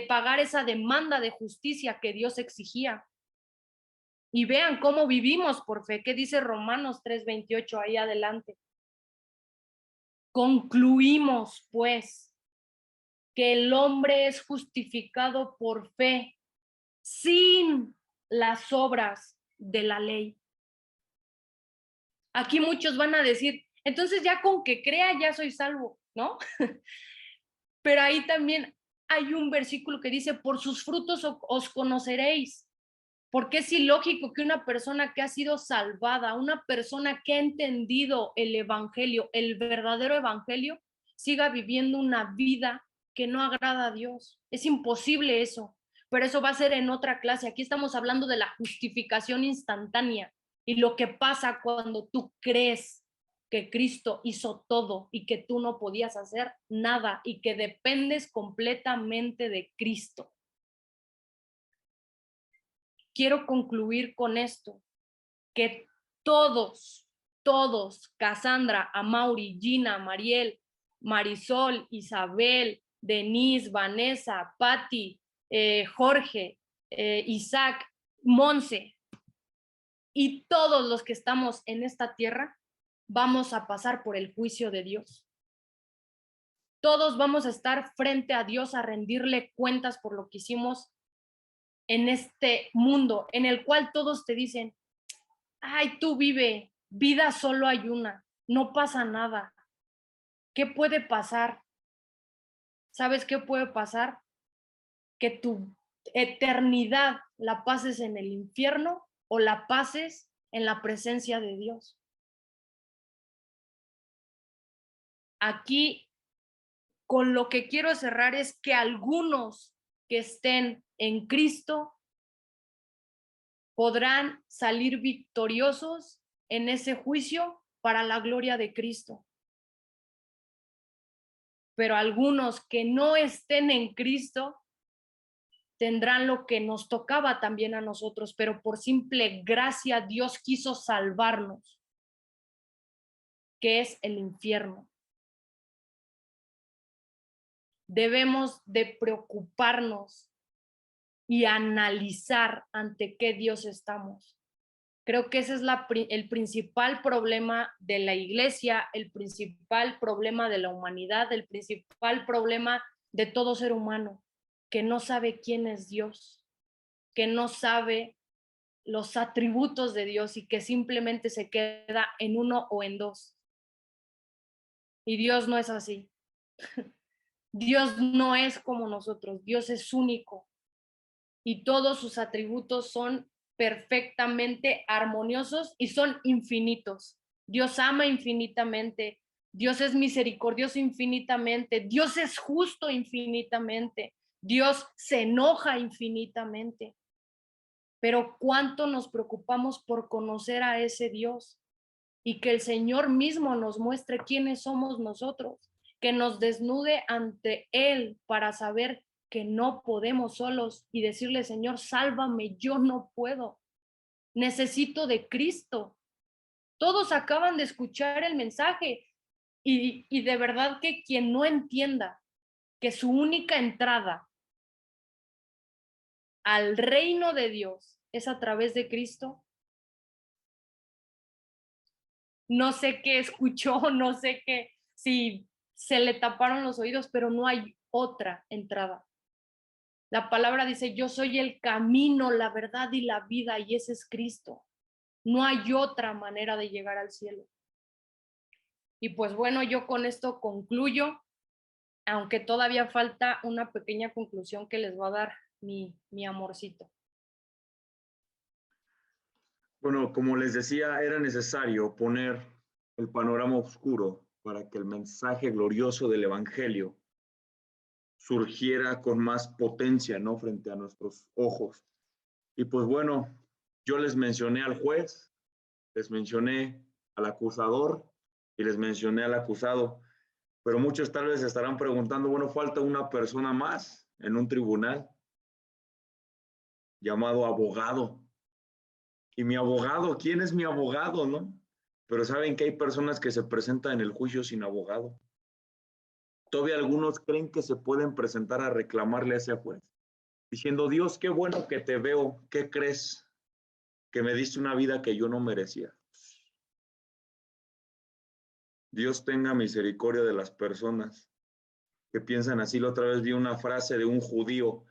pagar esa demanda de justicia que Dios exigía. Y vean cómo vivimos por fe. ¿Qué dice Romanos 3:28 ahí adelante? Concluimos, pues, que el hombre es justificado por fe sin las obras de la ley. Aquí muchos van a decir, entonces ya con que crea ya soy salvo, ¿no? Pero ahí también hay un versículo que dice, por sus frutos os conoceréis. Porque es ilógico que una persona que ha sido salvada, una persona que ha entendido el evangelio, el verdadero evangelio, siga viviendo una vida que no agrada a Dios. Es imposible eso. pero eso va a ser en otra clase. Aquí estamos hablando de la justificación instantánea y lo que pasa cuando tú crees que Cristo hizo todo y que tú no podías hacer nada y que dependes completamente de Cristo. Quiero concluir con esto, que todos, Cassandra, Amaury, Gina, Mariel, Marisol, Isabel, Denise, Vanessa, Patti, Jorge, Isaac, Monse y todos los que estamos en esta tierra, vamos a pasar por el juicio de Dios. Todos vamos a estar frente a Dios a rendirle cuentas por lo que hicimos en este mundo, en el cual todos te dicen, ay, tú vive, vida solo hay una, no pasa nada. ¿Qué puede pasar? ¿Sabes qué puede pasar? Que tu eternidad la pases en el infierno o la pases en la presencia de Dios. Aquí, con lo que quiero cerrar es que algunos que estén en Cristo podrán salir victoriosos en ese juicio para la gloria de Cristo. Pero algunos que no estén en Cristo tendrán lo que nos tocaba también a nosotros, pero por simple gracia Dios quiso salvarnos, que es el infierno. Debemos de preocuparnos y analizar ante qué Dios estamos. Creo que ese es el principal problema de la iglesia, el principal problema de la humanidad, el principal problema de todo ser humano, que no sabe quién es Dios, que no sabe los atributos de Dios y que simplemente se queda en uno o en dos. Y Dios no es así. Dios no es como nosotros, Dios es único y todos sus atributos son perfectamente armoniosos y son infinitos. Dios ama infinitamente, Dios es misericordioso infinitamente, Dios es justo infinitamente, Dios se enoja infinitamente. Pero cuánto nos preocupamos por conocer a ese Dios y que el Señor mismo nos muestre quiénes somos nosotros, que nos desnude ante Él para saber que no podemos solos y decirle, Señor, sálvame, yo no puedo, necesito de Cristo. Todos acaban de escuchar el mensaje y de verdad que quien no entienda que su única entrada al reino de Dios es a través de Cristo, no sé qué escuchó, no sé qué, si se le taparon los oídos, pero no hay otra entrada. La palabra dice, yo soy el camino, la verdad y la vida, y ese es Cristo. No hay otra manera de llegar al cielo. Y pues bueno, yo con esto concluyo, aunque todavía falta una pequeña conclusión que les va a dar mi amorcito. Bueno, como les decía, era necesario poner el panorama oscuro para que el mensaje glorioso del Evangelio surgiera con más potencia, ¿no? Frente a nuestros ojos. Y pues bueno, yo les mencioné al juez, les mencioné al acusador y les mencioné al acusado, pero muchos tal vez estarán preguntando, bueno, falta una persona más en un tribunal llamado abogado. Y mi abogado, ¿quién es mi abogado, no? Pero saben que hay personas que se presentan en el juicio sin abogado. Todavía algunos creen que se pueden presentar a reclamarle a ese juez, diciendo, Dios, qué bueno que te veo, ¿qué crees? Que me diste una vida que yo no merecía. Dios tenga misericordia de las personas que piensan así. La otra vez vi una frase de un judío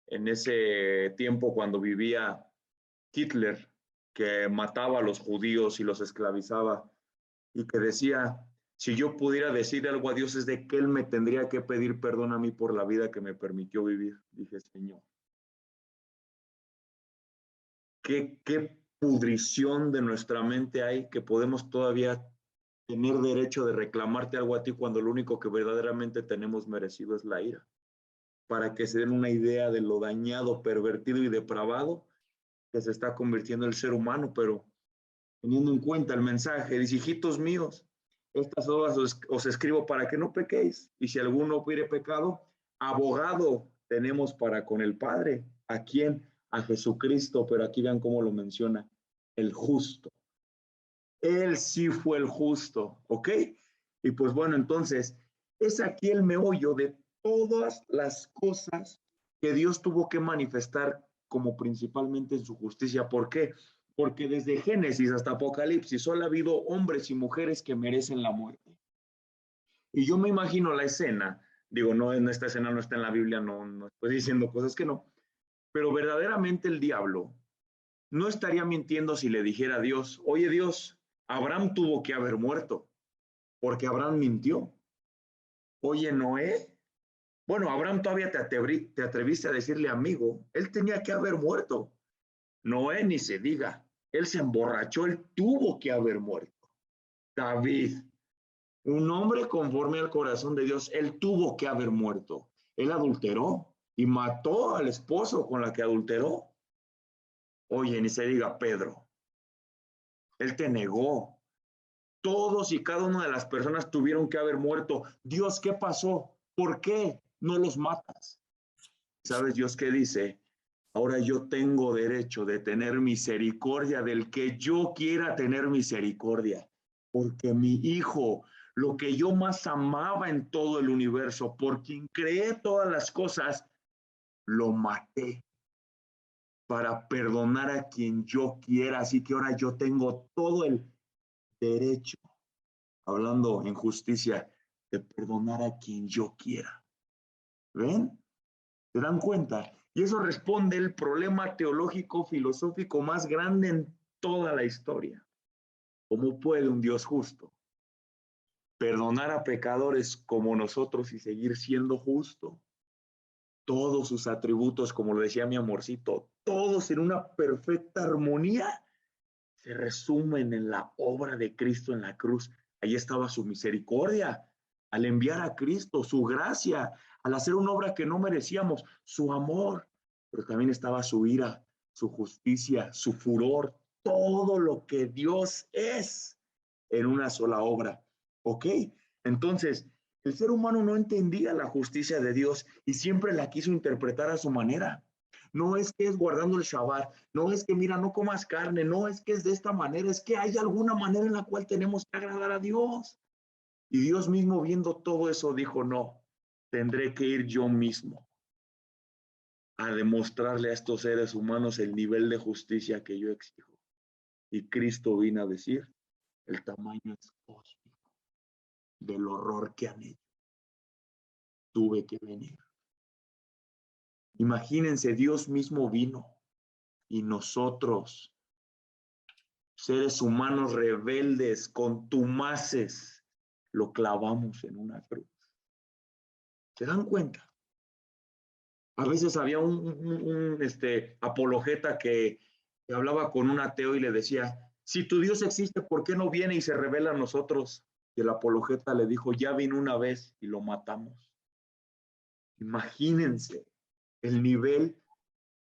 en ese tiempo cuando vivía Hitler, que mataba a los judíos y los esclavizaba, y que decía, si yo pudiera decir algo a Dios es de que Él me tendría que pedir perdón a mí por la vida que me permitió vivir. Dije, Señor, qué pudrición de nuestra mente hay que podemos todavía tener derecho de reclamarte algo a ti cuando lo único que verdaderamente tenemos merecido es la ira. para que se den una idea de lo dañado, pervertido y depravado que se está convirtiendo el ser humano, pero teniendo en cuenta el mensaje, dice, hijitos míos, estas cosas os escribo para que no pequéis, y si alguno hubiere pecado, abogado tenemos para con el Padre. ¿A quién? A Jesucristo, pero aquí vean cómo lo menciona, el justo. Él sí fue el justo, ¿ok? Y pues bueno, entonces, es aquí el meollo de todas las cosas que Dios tuvo que manifestar como principalmente en su justicia. ¿Por qué? Porque desde Génesis hasta Apocalipsis solo ha habido hombres y mujeres que merecen la muerte. Y yo me imagino la escena, digo, no, en esta escena no está en la Biblia, no estoy diciendo cosas que no, pero verdaderamente el diablo no estaría mintiendo si le dijera a Dios, oye Dios, Abraham tuvo que haber muerto, porque Abraham mintió. Oye, Noé, bueno, Abraham todavía te atreviste a decirle amigo, él tenía que haber muerto. Noé ni se diga, él se emborrachó, él tuvo que haber muerto. David, un hombre conforme al corazón de Dios, él tuvo que haber muerto. Él adulteró y mató al esposo con la que adulteró. Oye, ni se diga Pedro, él te negó. Todos y cada una de las personas tuvieron que haber muerto. Dios, ¿qué pasó? ¿Por qué no los matas? ¿Sabes Dios qué dice? Ahora yo tengo derecho de tener misericordia del que yo quiera tener misericordia, porque mi hijo, lo que yo más amaba en todo el universo, por quien creé todas las cosas, lo maté para perdonar a quien yo quiera. Así que ahora yo tengo todo el derecho, hablando en justicia, de perdonar a quien yo quiera. ¿Ven? ¿Se dan cuenta? Y eso responde el problema teológico, filosófico más grande en toda la historia. ¿Cómo puede un Dios justo perdonar a pecadores como nosotros y seguir siendo justo? Todos sus atributos, como lo decía mi amorcito, todos en una perfecta armonía, se resumen en la obra de Cristo en la cruz. Ahí estaba su misericordia, al enviar a Cristo, su gracia, al hacer una obra que no merecíamos, su amor, pero también estaba su ira, su justicia, su furor, todo lo que Dios es en una sola obra. ¿Ok? Entonces, el ser humano no entendía la justicia de Dios y siempre la quiso interpretar a su manera. No es que es guardando el Shabbat, no es que mira, no comas carne, no es que es de esta manera, es que hay alguna manera en la cual tenemos que agradar a Dios. Y Dios mismo viendo todo eso dijo, no, tendré que ir yo mismo a demostrarle a estos seres humanos el nivel de justicia que yo exijo. Y Cristo vino a decir, el tamaño es cósmico del horror que han hecho. Tuve que venir. Imagínense, Dios mismo vino y nosotros, seres humanos rebeldes, contumaces, lo clavamos en una cruz. ¿Se dan cuenta? A veces había un apologeta que hablaba con un ateo y le decía, si tu Dios existe, ¿por qué no viene y se revela a nosotros? Y el apologeta le dijo, ya vino una vez y lo matamos. Imagínense el nivel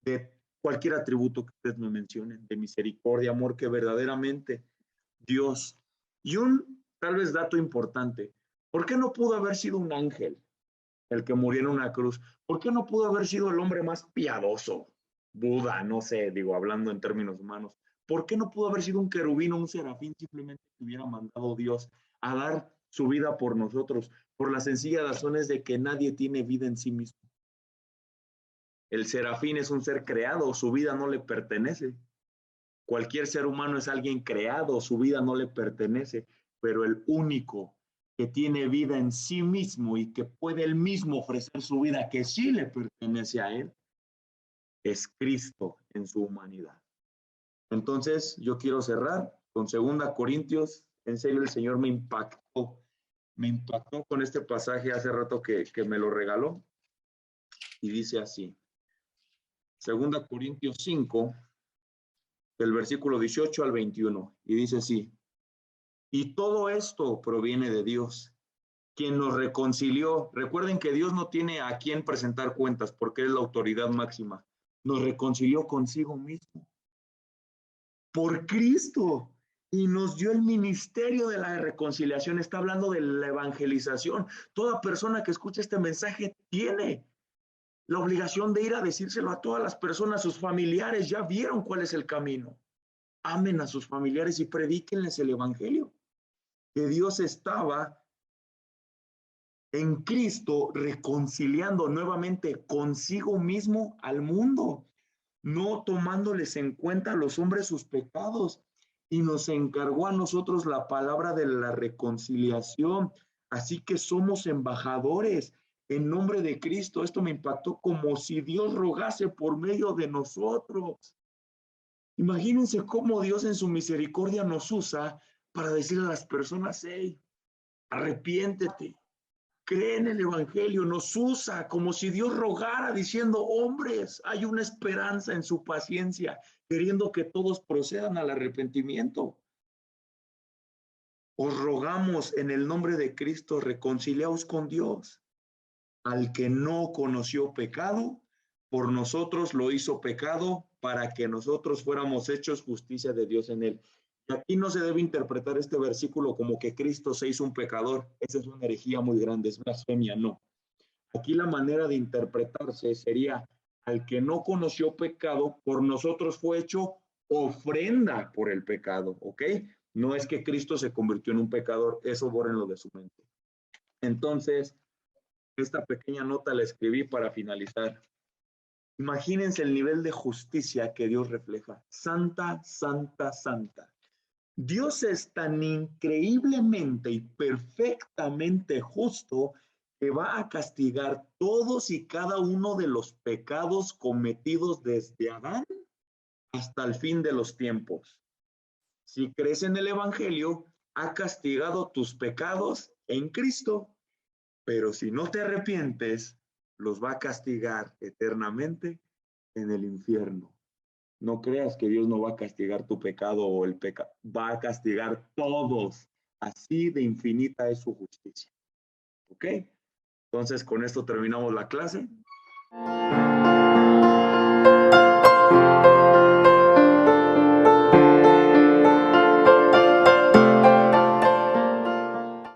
de cualquier atributo que ustedes me mencionen, de misericordia, amor, que verdaderamente Dios. Y un tal vez dato importante, ¿por qué no pudo haber sido un ángel el que murió en una cruz? ¿Por qué no pudo haber sido el hombre más piadoso? Buda, no sé, digo, hablando en términos humanos. ¿Por qué no pudo haber sido un querubín o un serafín simplemente que hubiera mandado Dios a dar su vida por nosotros? Por la sencilla razón es de que nadie tiene vida en sí mismo. El serafín es un ser creado, su vida no le pertenece. Cualquier ser humano es alguien creado, su vida no le pertenece, pero el único que tiene vida en sí mismo y que puede él mismo ofrecer su vida que sí le pertenece a él, es Cristo en su humanidad. Entonces, yo quiero cerrar con 2 Corintios. En serio, el Señor me impactó con este pasaje hace rato que me lo regaló. Y dice así, 2 Corintios 5, del versículo 18 al 21, y dice así, y todo esto proviene de Dios, quien nos reconcilió. Recuerden que Dios no tiene a quién presentar cuentas porque es la autoridad máxima. Nos reconcilió consigo mismo por Cristo y nos dio el ministerio de la reconciliación. Está hablando de la evangelización. Toda persona que escucha este mensaje tiene la obligación de ir a decírselo a todas las personas. Sus familiares ya vieron cuál es el camino. Amen a sus familiares y predíquenles el evangelio. Que Dios estaba en Cristo reconciliando nuevamente consigo mismo al mundo, no tomándoles en cuenta a los hombres sus pecados, y nos encargó a nosotros la palabra de la reconciliación. Así que somos embajadores en nombre de Cristo. Esto me impactó, como si Dios rogase por medio de nosotros. Imagínense cómo Dios en su misericordia nos usa para decirle a las personas: hey, arrepiéntete, cree en el evangelio. Nos usa como si Dios rogara diciendo: hombres, hay una esperanza en su paciencia, queriendo que todos procedan al arrepentimiento. Os rogamos en el nombre de Cristo, reconciliaos con Dios. Al que no conoció pecado, por nosotros lo hizo pecado, para que nosotros fuéramos hechos justicia de Dios en él. Y aquí no se debe interpretar este versículo como que Cristo se hizo un pecador. Esa es una herejía muy grande, es blasfemia, no. Aquí la manera de interpretarse sería: al que no conoció pecado, por nosotros fue hecho ofrenda por el pecado, ¿ok? No es que Cristo se convirtió en un pecador, eso bórrenlo de su mente. Entonces, esta pequeña nota la escribí para finalizar. Imagínense el nivel de justicia que Dios refleja. Santa, santa, santa. Dios es tan increíblemente y perfectamente justo que va a castigar todos y cada uno de los pecados cometidos desde Adán hasta el fin de los tiempos. Si crees en el Evangelio, ha castigado tus pecados en Cristo, pero si no te arrepientes, los va a castigar eternamente en el infierno. No creas que Dios no va a castigar tu pecado o el pecado, va a castigar todos. Así de infinita es su justicia. ¿Ok? Entonces, con esto terminamos la clase.